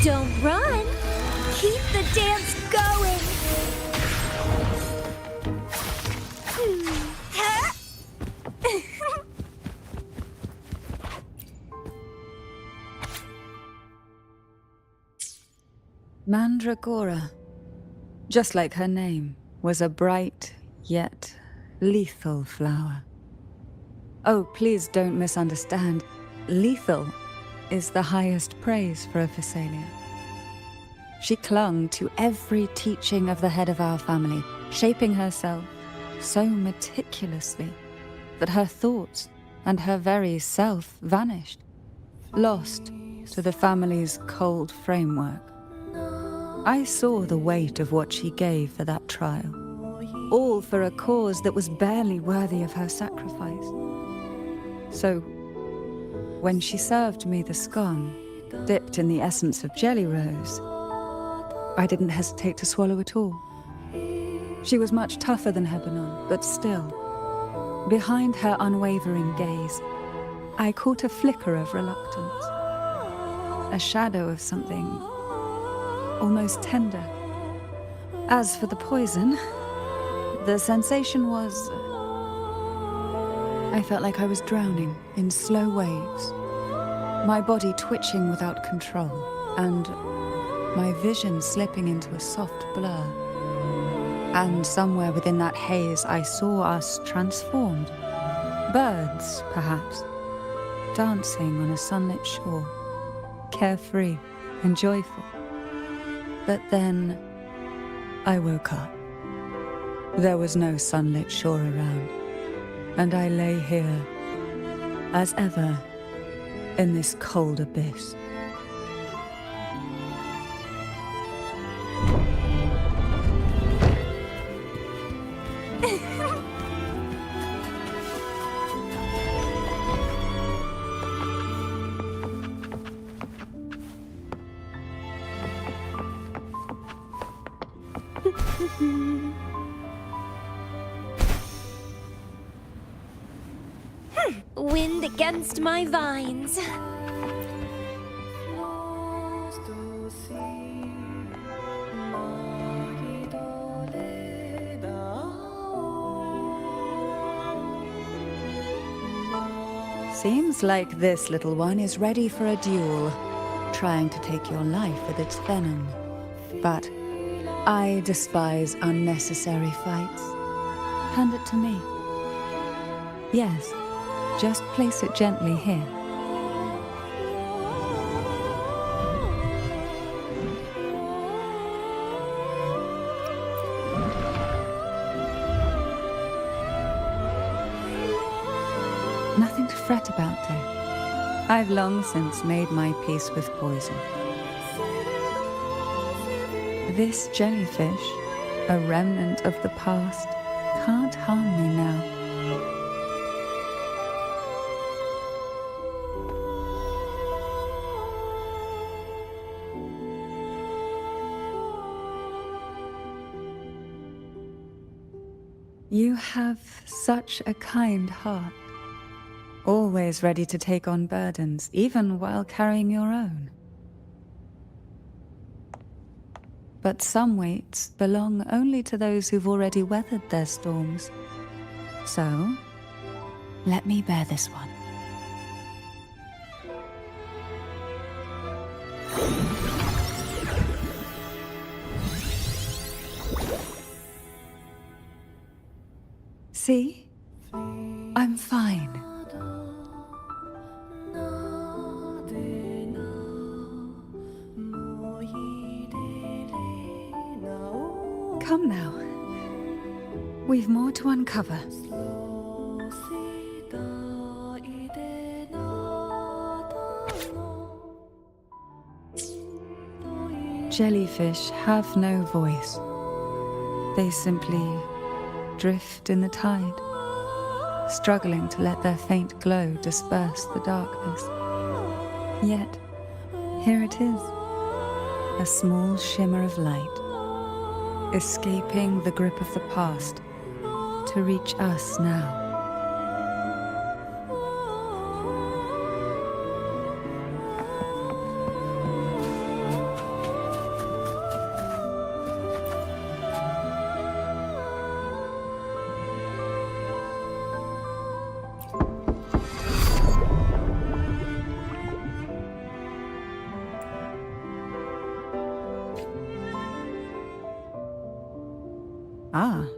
Don't run. Keep the dance going. Mandragora, just like her name, was a bright yet lethal flower. Oh, please don't misunderstand. Lethal is the highest praise for a Phasalia. She clung to every teaching of the head of our family, shaping herself so meticulously that her thoughts and her very self vanished, lost to the family's cold framework. I saw the weight of what she gave for that trial, all for a cause that was barely worthy of her sacrifice. So, when she served me the scone, dipped in the essence of jelly rose, I didn't hesitate to swallow it all. She was much tougher than Hebanon, but still, behind her unwavering gaze, I caught a flicker of reluctance, a shadow of something almost tender. As for the poison, the sensation was... I felt like I was drowning in slow waves, my body twitching without control, and my vision slipping into a soft blur. And somewhere within that haze, I saw us transformed. Birds, perhaps, dancing on a sunlit shore, carefree and joyful. But then, I woke up. There was no sunlit shore around, and I lay here, as ever, in this cold abyss. Wind against my vines. Seems like this little one is ready for a duel, trying to take your life with its venom. But I despise unnecessary fights. Hand it to me. Yes, just place it gently here. Nothing to fret about, dear. I've long since made my peace with poison. This jellyfish, a remnant of the past, can't harm me now. You have such a kind heart, always ready to take on burdens, even while carrying your own. But some weights belong only to those who've already weathered their storms. So, let me bear this one. See? I'm fine. Come now. We've more to uncover. Jellyfish have no voice. They simply drift in the tide, struggling to let their faint glow disperse the darkness. Yet, here it is, a small shimmer of light, escaping the grip of the past to reach us now.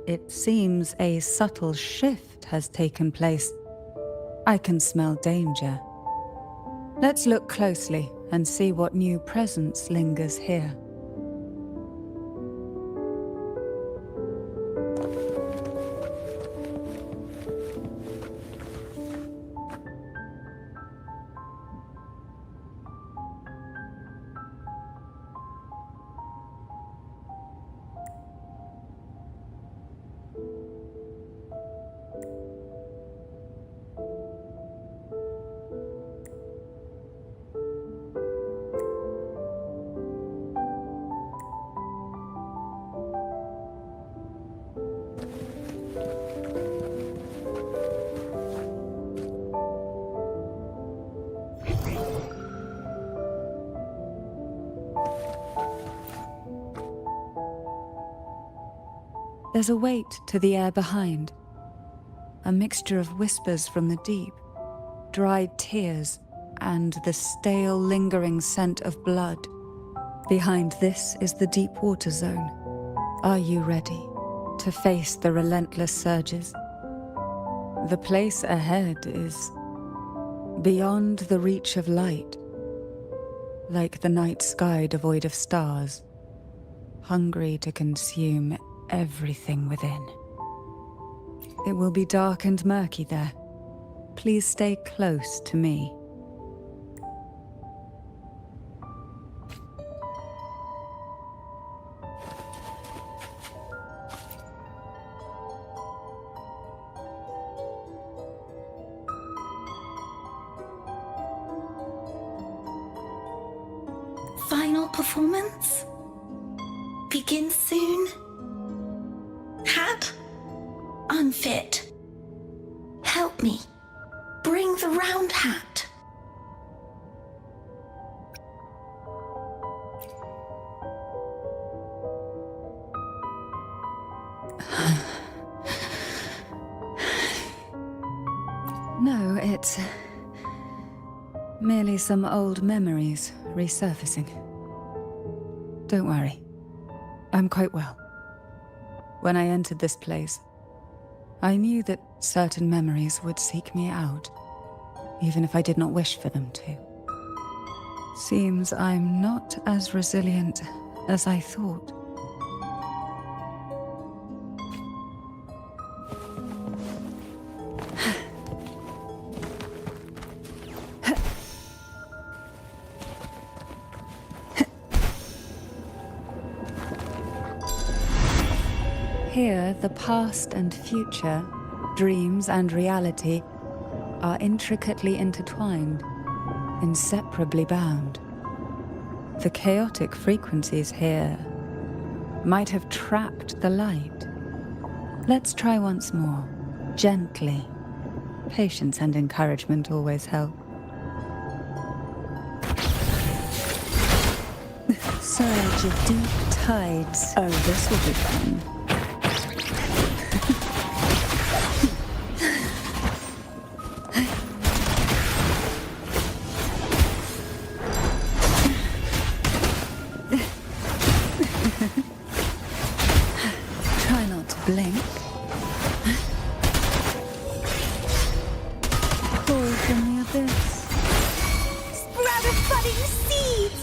It seems a subtle shift has taken place. I can smell danger. Let's look closely and see what new presence lingers here. There's a weight to the air behind. A mixture of whispers from the deep, dried tears, and the stale, lingering scent of blood. Behind this is the deep water zone. Are you ready to face the relentless surges? The place ahead is beyond the reach of light, like the night sky devoid of stars, hungry to consume everything within. It will be dark and murky there. Please stay close to me. Final performance? Begin soon? Hat? Unfit. Help me. Bring the round hat. No, it's merely some old memories resurfacing. Don't worry. I'm quite well. When I entered this place, I knew that certain memories would seek me out, even if I did not wish for them to. Seems I'm not as resilient as I thought. Here, the past and future, dreams and reality, are intricately intertwined, inseparably bound. The chaotic frequencies here might have trapped the light. Let's try once more, gently. Patience and encouragement always help. Surge of deep tides. Oh, this will be fun. Try not to blink. Fall from the abyss. Sprout of budding seeds!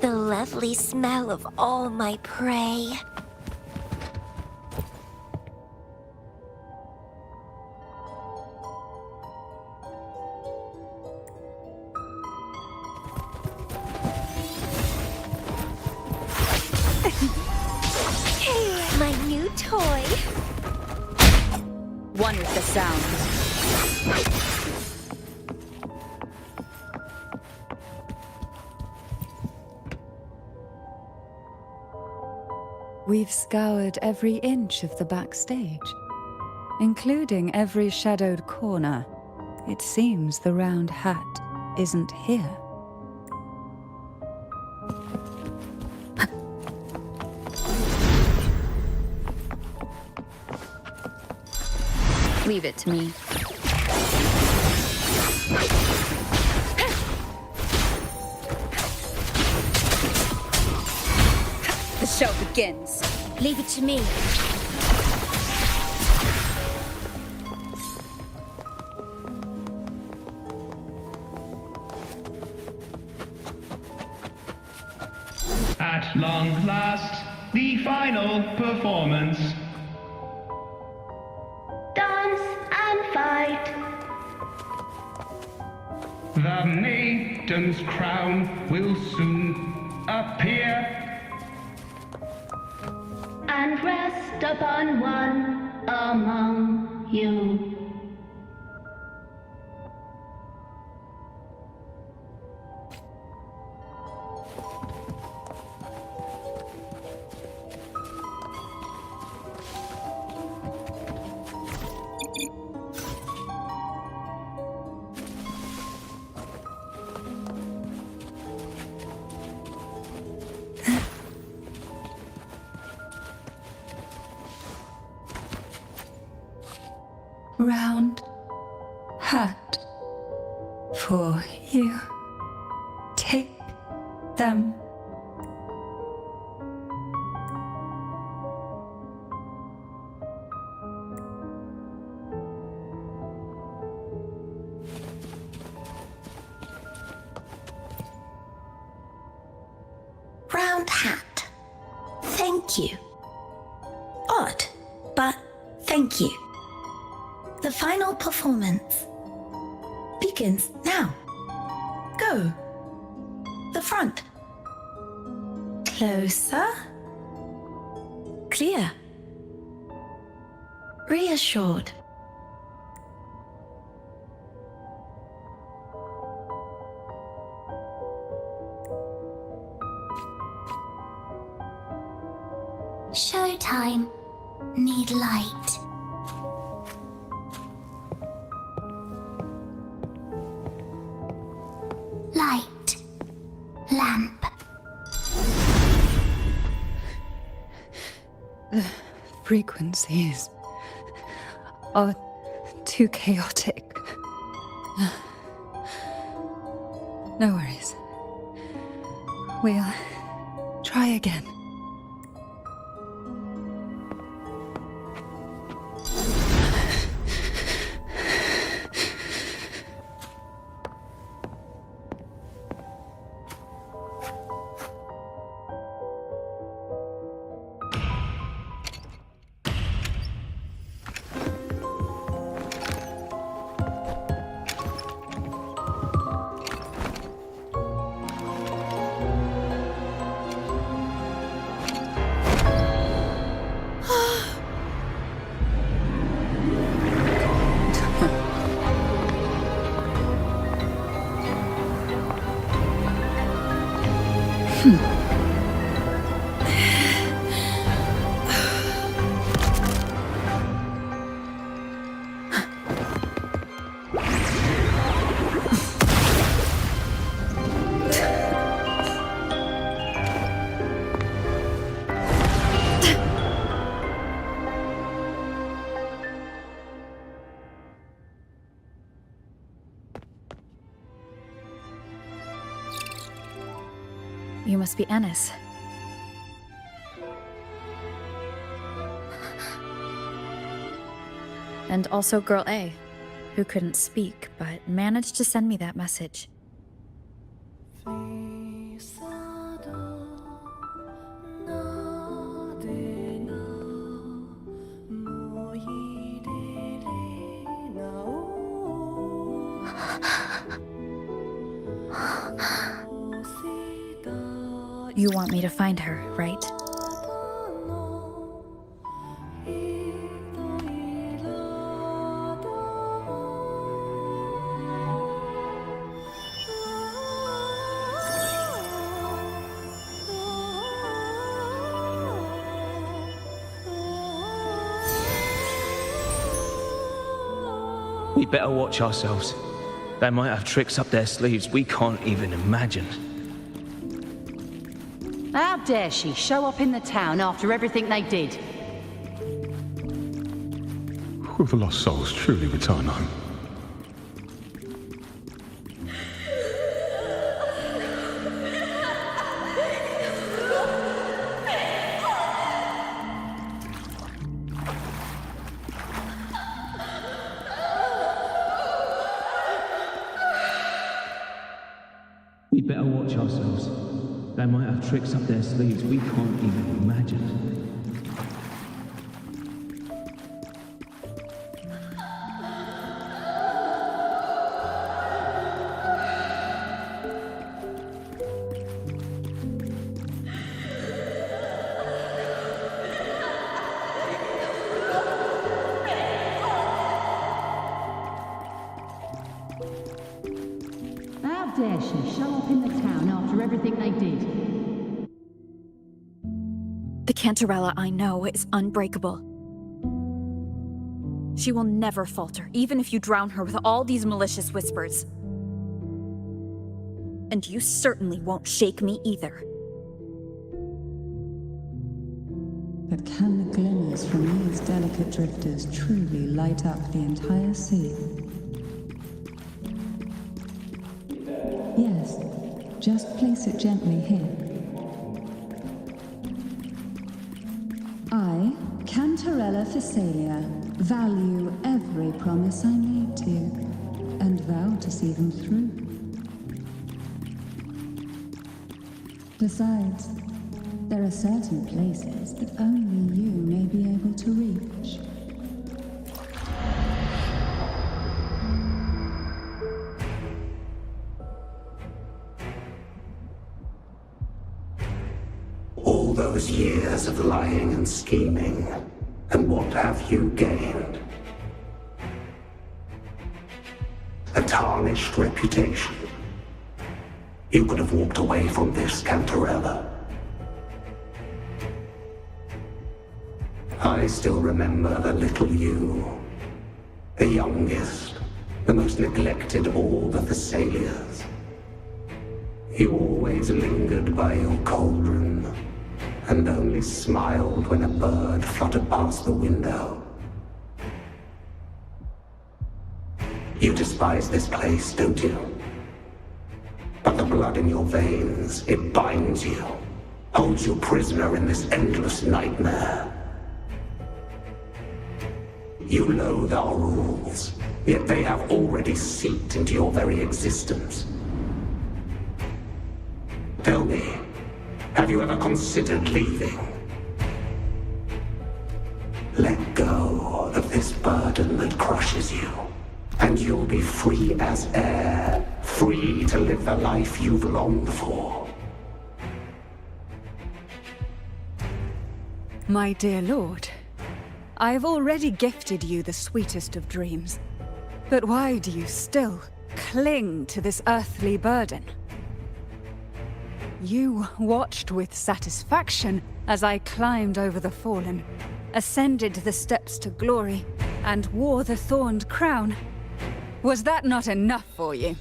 The lovely smell of all my prey. Hey, my new toy. One with the sound. We've scoured every inch of the backstage, including every shadowed corner. It seems the round hat isn't here. Leave it to me. show begins. Leave it to me. At long last, the final performance. Dance and fight. The maiden's crown will soon appear. And rest upon one among you. Round hat for you. Take them. Round hat. Thank you. Odd, but thank you. The final performance begins now. Go. The front. Closer. Clear. Reassured. Showtime. Need light. Light. Lamp. The frequencies are too chaotic. No worries. We'll try again. You must be Ennis. And also Girl A, who couldn't speak, but managed to send me that message. You want me to find her, right? We better watch ourselves. They might have tricks up their sleeves we can't even imagine. How dare she show up in the town after everything they did? Will the lost souls truly return home? We better watch ourselves. They might have tricks up their sleeves we can't even imagine. How dare she show up in the town after everything they did? The Cantarella I know is unbreakable. She will never falter, even if you drown her with all these malicious whispers. And you certainly won't shake me either. But can the glimmers from these delicate drifters truly light up the entire sea? Yes, just place it gently here. I, Cantarella Phasalia, value every promise I made to you, and vow to see them through. Besides, there are certain places that only you may be able to reach. All those years of lying and scheming, and what have you gained? A tarnished reputation. You could have walked away from this, Cantarella. I still remember the little you, the youngest, the most neglected of all the Thessalias. You always lingered by your cauldron, and only smiled when a bird fluttered past the window. You despise this place, don't you? But the blood in your veins, it binds you, holds you prisoner in this endless nightmare. You loathe our rules, yet they have already seeped into your very existence. Tell me, have you ever considered leaving? Let go of this burden that crushes you, and you'll be free as air, free to live the life you've longed for. My dear lord, I have already gifted you the sweetest of dreams. But why do you still cling to this earthly burden? You watched with satisfaction as I climbed over the fallen, ascended the steps to glory, and wore the thorned crown. Was that not enough for you?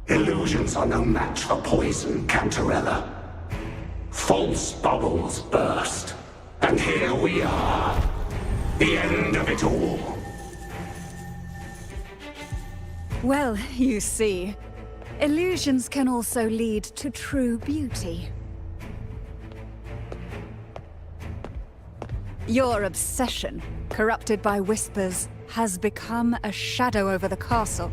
Illusions are no match for poison, Cantarella. False bubbles burst, and here we are. The end of it all. Well, you see, illusions can also lead to true beauty. Your obsession, corrupted by whispers, has become a shadow over the castle.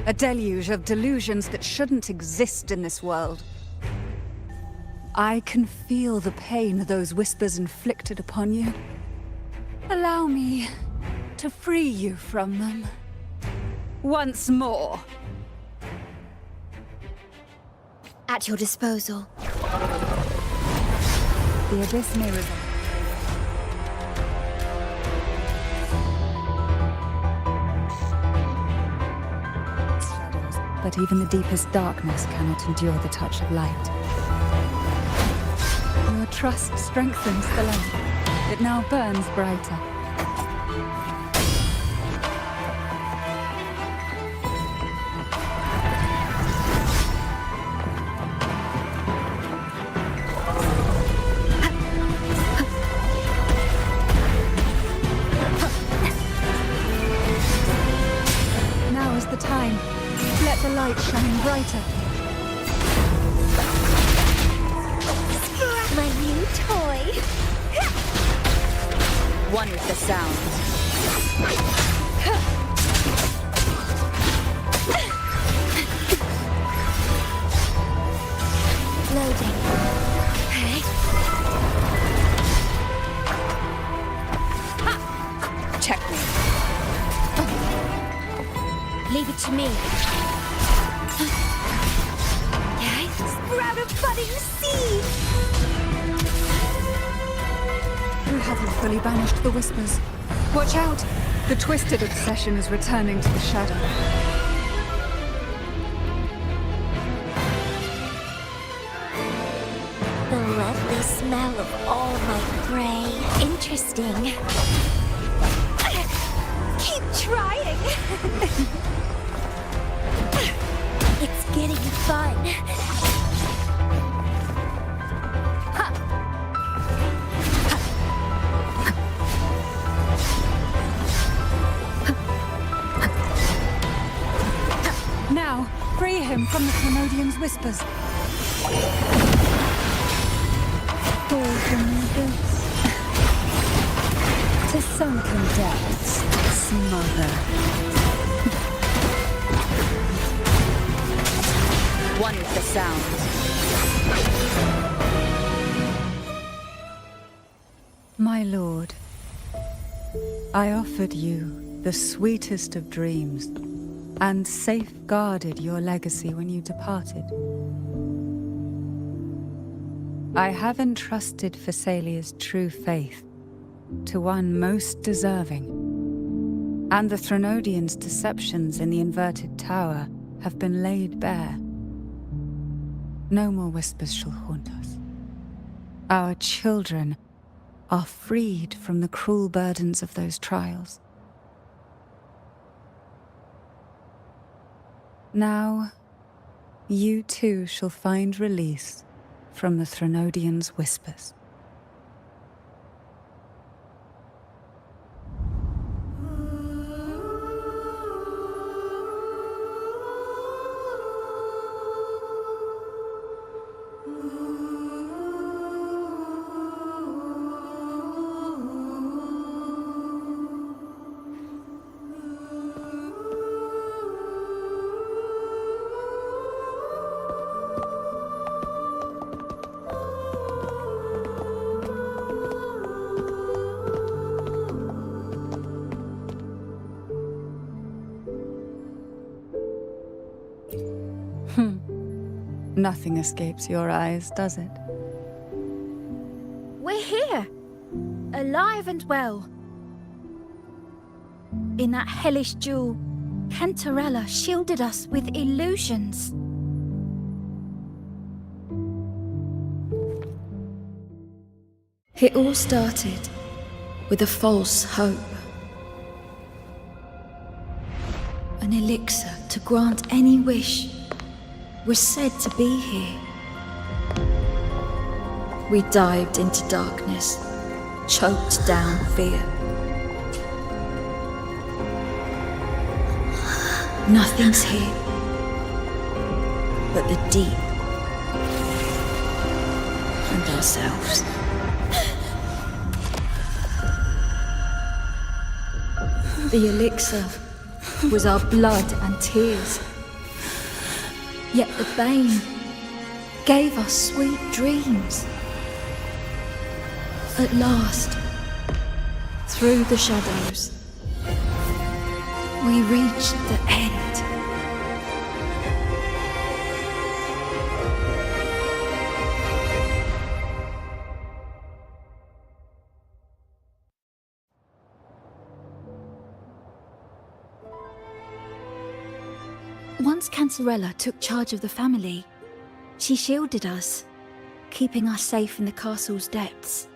A deluge of delusions that shouldn't exist in this world. I can feel the pain those whispers inflicted upon you. Allow me to free you from them. Once more. At your disposal. The abyss may resolve. But even the deepest darkness cannot endure the touch of light. Your trust strengthens the lamp. It now burns brighter. Now is the time. Let the light shine brighter. My new toy. One with the sound. loading. Okay. Checkmate. Leave it to me. Okay. Sprout a budding seed! You haven't fully banished the whispers. Watch out! The twisted obsession is returning to the shadow. The lovely smell of all my prey. Interesting. Keep trying! It's getting fun. Now, free him from the Primordian's whispers. Fall from the abyss. To sunken depths, smother. One with the sound. My lord, I offered you the sweetest of dreams and safeguarded your legacy when you departed. I have entrusted Phassalia's true faith to one most deserving, and the Threnodians' deceptions in the inverted tower have been laid bare. No more whispers shall haunt us. Our children are freed from the cruel burdens of those trials. Now, you too shall find release from the Threnodians' whispers. Nothing escapes your eyes, does it? We're here, alive and well. In that hellish duel, Cantarella shielded us with illusions. It all started with a false hope. An elixir to grant any wish was said to be here. We dived into darkness, choked down fear. Nothing's here but the deep and ourselves. The elixir was our blood and tears. Yet the bane gave us sweet dreams. At last, through the shadows, we reached the end. Once Cantarella took charge of the family, she shielded us, keeping us safe in the castle's depths.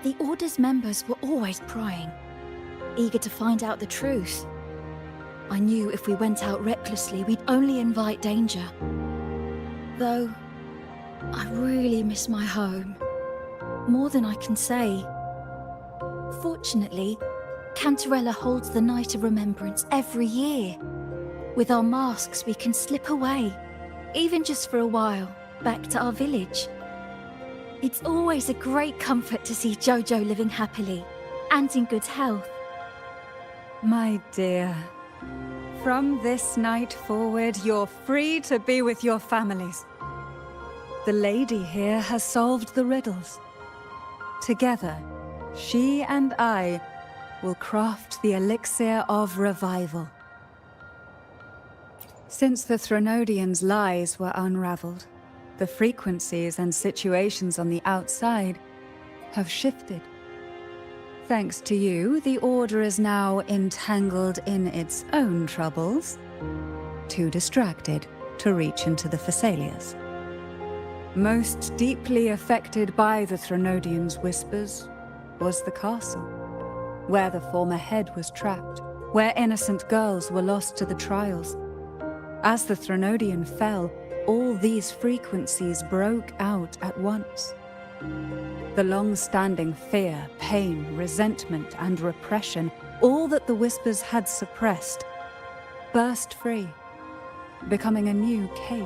The Order's members were always prying, eager to find out the truth. I knew if we went out recklessly, we'd only invite danger. Though, I really miss my home, more than I can say. Fortunately, Cantarella holds the Night of Remembrance every year. With our masks, we can slip away, even just for a while, back to our village. It's always a great comfort to see Jojo living happily and in good health. My dear, from this night forward, you're free to be with your families. The lady here has solved the riddles. Together, she and I will craft the elixir of revival. Since the Threnodians' lies were unraveled, the frequencies and situations on the outside have shifted. Thanks to you, the Order is now entangled in its own troubles, too distracted to reach into the Thessalias. Most deeply affected by the Threnodians' whispers was the castle, where the former head was trapped, where innocent girls were lost to the trials. As the Threnodian fell, all these frequencies broke out at once. The long-standing fear, pain, resentment, and repression, all that the whispers had suppressed, burst free, becoming a new cage.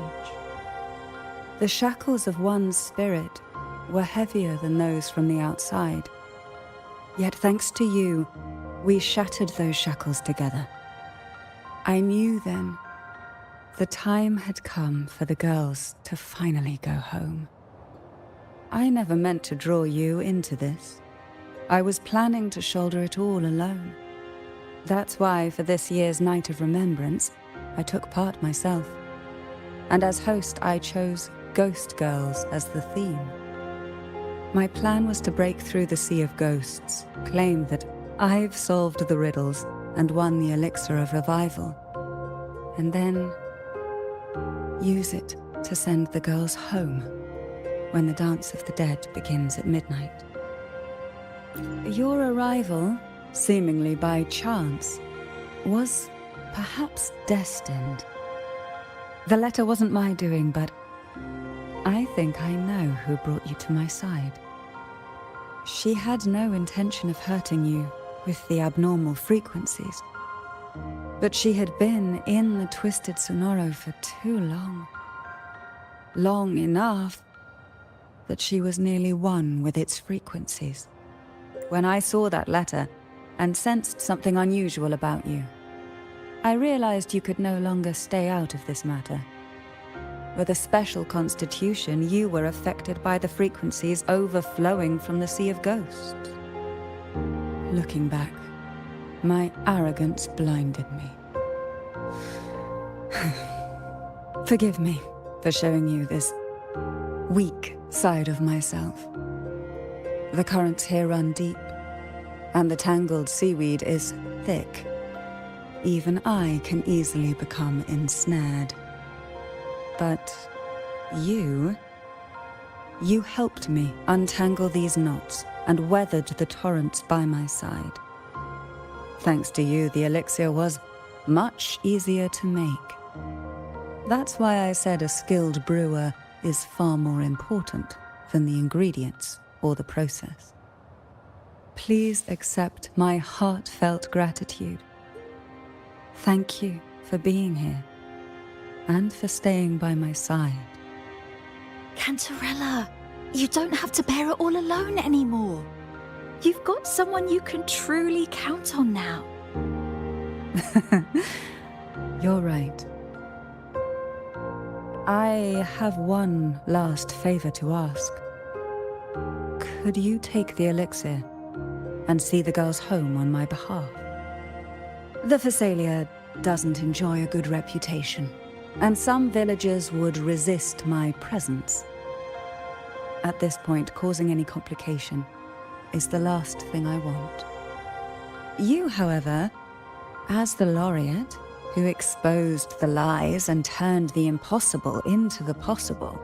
The shackles of one's spirit were heavier than those from the outside. Yet thanks to you, we shattered those shackles together. I knew then the time had come for the girls to finally go home. I never meant to draw you into this. I was planning to shoulder it all alone. That's why for this year's Night of Remembrance, I took part myself. And as host, I chose Ghost Girls as the theme. My plan was to break through the sea of ghosts, claim that I've solved the riddles and won the elixir of revival, and then use it to send the girls home when the Dance of the Dead begins at midnight. Your arrival, seemingly by chance, was perhaps destined. The letter wasn't my doing, but I think I know who brought you to my side. She had no intention of hurting you with the abnormal frequencies, but she had been in the Twisted Sonoro for too long. Long enough that she was nearly one with its frequencies. When I saw that letter and sensed something unusual about you, I realized you could no longer stay out of this matter. With a special constitution, you were affected by the frequencies overflowing from the Sea of Ghosts. Looking back, my arrogance blinded me. Forgive me for showing you this weak side of myself. The currents here run deep, and the tangled seaweed is thick. Even I can easily become ensnared. But you helped me untangle these knots and weathered the torrents by my side. Thanks to you, the elixir was much easier to make. That's why I said a skilled brewer is far more important than the ingredients or the process. Please accept my heartfelt gratitude. Thank you for being here and for staying by my side. Cantarella, you don't have to bear it all alone anymore. You've got someone you can truly count on now. You're right. I have one last favor to ask. Could you take the elixir and see the girls home on my behalf? The Thessalia doesn't enjoy a good reputation, and some villagers would resist my presence. At this point, causing any complication is the last thing I want. You, however, as the laureate who exposed the lies and turned the impossible into the possible,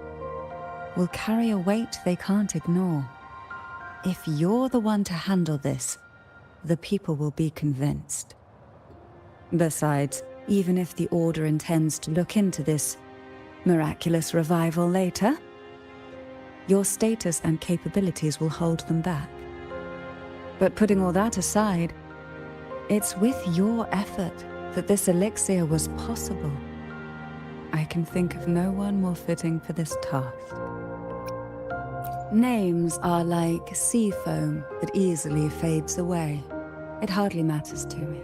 will carry a weight they can't ignore. If you're the one to handle this, the people will be convinced. Besides, even if the Order intends to look into this miraculous revival later, your status and capabilities will hold them back. But putting all that aside, it's with your effort that this elixir was possible. I can think of no one more fitting for this task. Names are like sea foam that easily fades away. It hardly matters to me.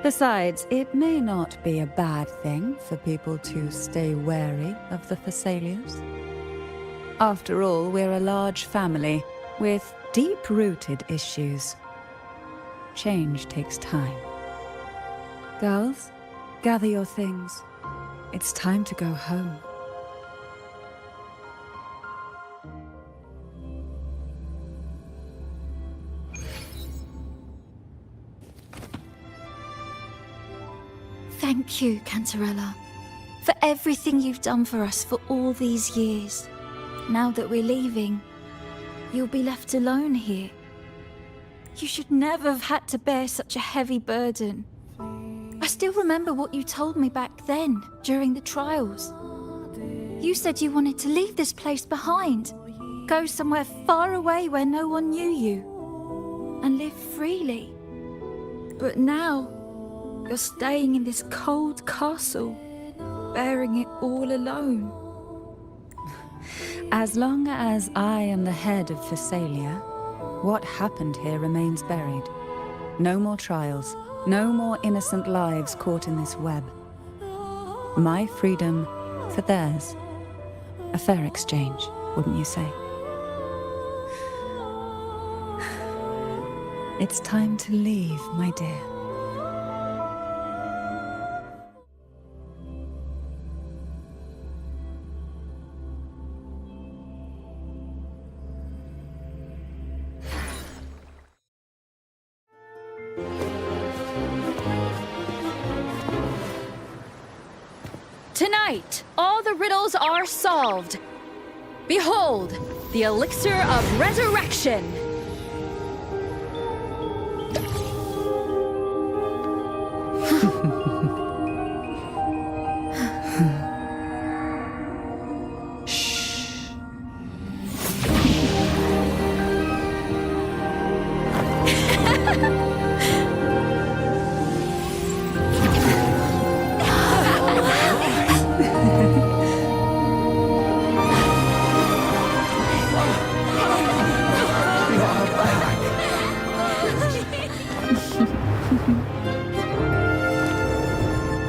Besides, it may not be a bad thing for people to stay wary of the Thessalians. After all, we're a large family with deep-rooted issues. Change takes time. Girls, gather your things. It's time to go home. Thank you, Cantarella, for everything you've done for us for all these years. Now that we're leaving, you'll be left alone here. You should never have had to bear such a heavy burden. I still remember what you told me back then, during the trials. You said you wanted to leave this place behind, go somewhere far away where no one knew you, and live freely. But now, you're staying in this cold castle, bearing it all alone. As long as I am the head of Phasalia, what happened here remains buried. No more trials, no more innocent lives caught in this web. My freedom for theirs. A fair exchange, wouldn't you say? It's time to leave, my dear. Tonight, all the riddles are solved. Behold, the elixir of resurrection.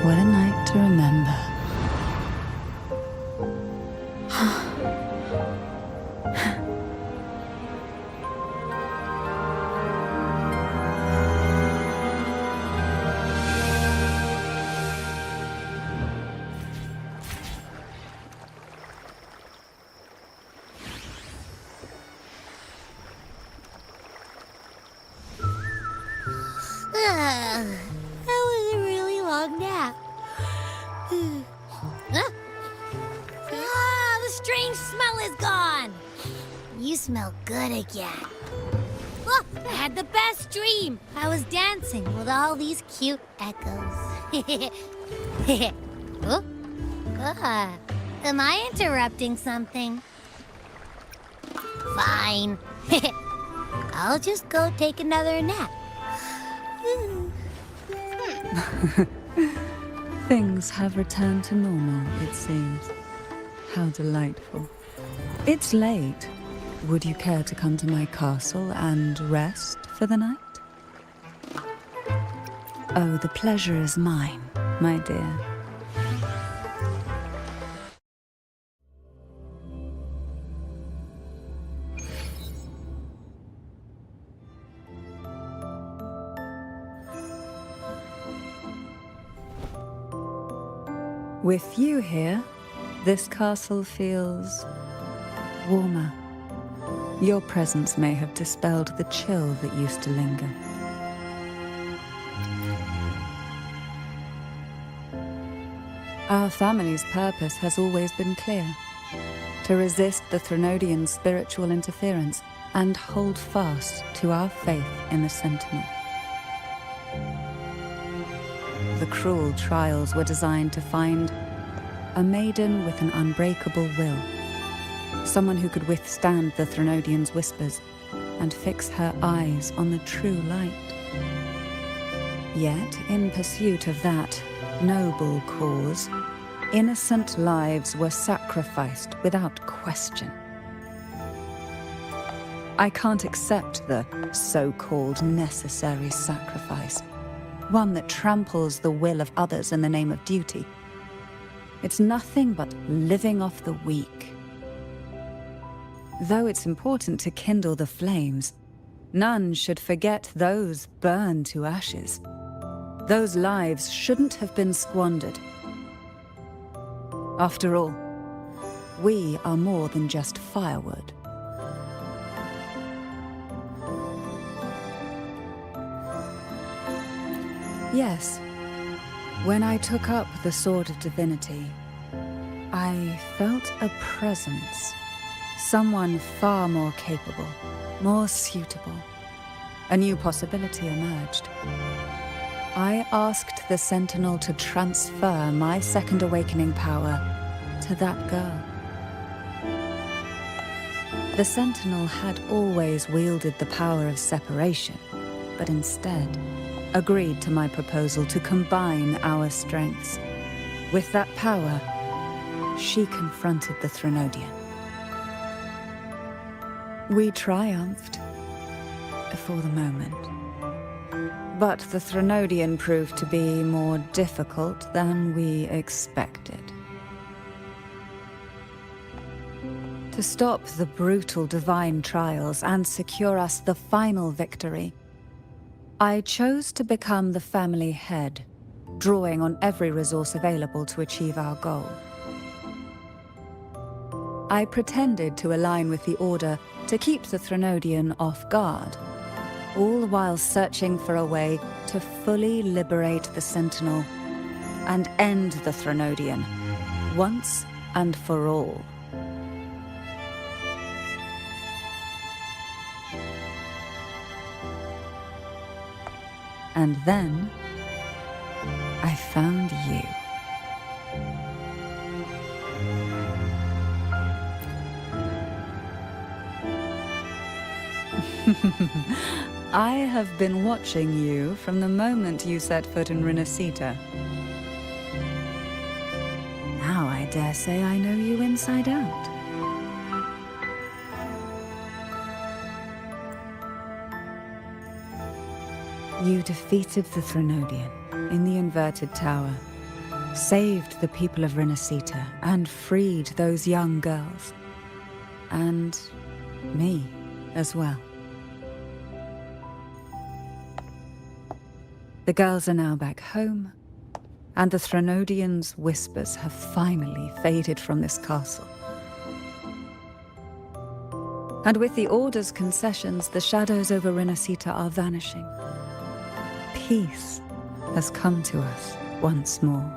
What a night to remember. That was a really long nap. The strange smell is gone. You smell good again. Look, I had the best dream. I was dancing with all these cute echoes. Oh? Am I interrupting something? Fine. I'll just go take another nap. Things have returned to normal, it seems. How delightful. It's late. Would you care to come to my castle and rest for the night? Oh, the pleasure is mine, my dear. With you here, this castle feels warmer. Your presence may have dispelled the chill that used to linger. Our family's purpose has always been clear: to resist the Threnodian spiritual interference and hold fast to our faith in the Sentinel. The cruel trials were designed to find a maiden with an unbreakable will, someone who could withstand the Threnodians' whispers and fix her eyes on the true light. Yet, in pursuit of that noble cause, innocent lives were sacrificed without question. I can't accept the so-called necessary sacrifice, one that tramples the will of others in the name of duty. It's nothing but living off the weak. Though it's important to kindle the flames, none should forget those burned to ashes. Those lives shouldn't have been squandered. After all, we are more than just firewood. Yes, when I took up the Sword of Divinity, I felt a presence. Someone far more capable, more suitable. A new possibility emerged. I asked the Sentinel to transfer my second awakening power to that girl. The Sentinel had always wielded the power of separation, but instead agreed to my proposal to combine our strengths. With that power, she confronted the Threnodian. We triumphed, for the moment. But the Threnodian proved to be more difficult than we expected. To stop the brutal divine trials and secure us the final victory, I chose to become the family head, drawing on every resource available to achieve our goal. I pretended to align with the Order to keep the Threnodian off guard, all while searching for a way to fully liberate the Sentinel and end the Threnodian, once and for all. And then, I found you. I have been watching you from the moment you set foot in Renacita. Now I dare say I know you inside out. You defeated the Threnodian in the Inverted Tower, saved the people of Renacita, and freed those young girls. And me as well. The girls are now back home, and the Threnodian's whispers have finally faded from this castle. And with the Order's concessions, the shadows over Renacita are vanishing. Peace has come to us once more.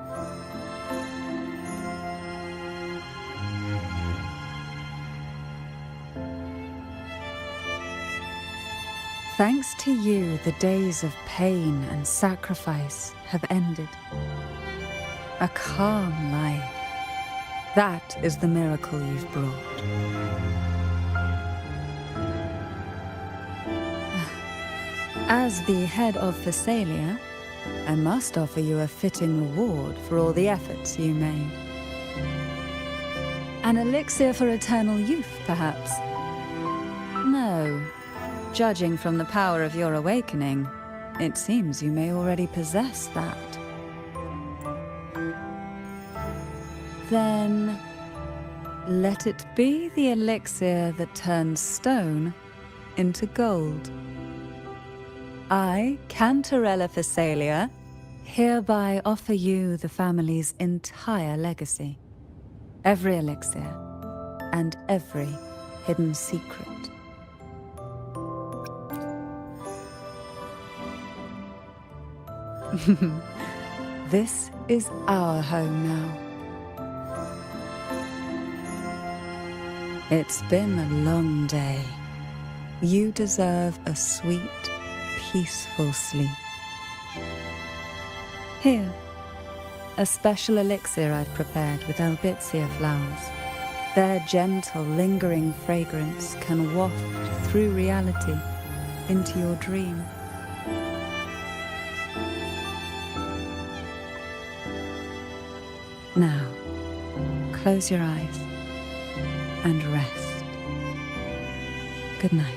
Thanks to you, the days of pain and sacrifice have ended. A calm life. That is the miracle you've brought. As the head of Thessalia, I must offer you a fitting reward for all the efforts you made. An elixir for eternal youth, perhaps? No. Judging from the power of your awakening, it seems you may already possess that. Then, let it be the elixir that turns stone into gold. I, Cantarella Thessalia, hereby offer you the family's entire legacy. Every elixir and every hidden secret. This is our home now. It's been a long day. You deserve a sweet, peaceful sleep. Here, a special elixir I've prepared with albizia flowers. Their gentle, lingering fragrance can waft through reality into your dream. Now, close your eyes and rest. Good night.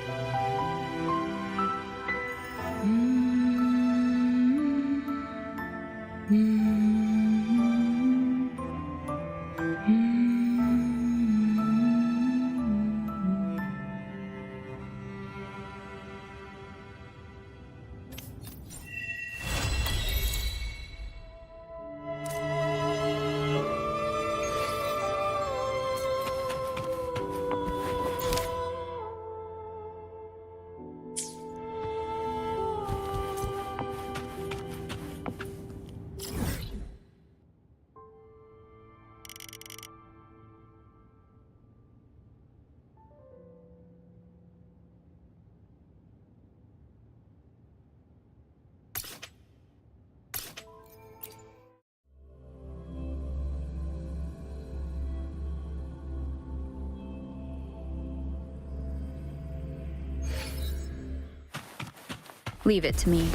Leave it to me.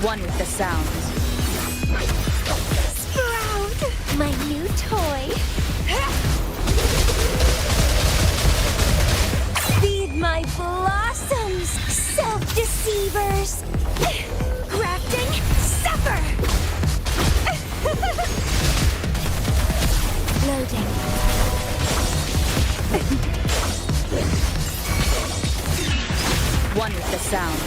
One with the sound. Sprout, my new toy. Feed my blossoms, self-deceivers. Grafting, suffer. Loading. One with the sound.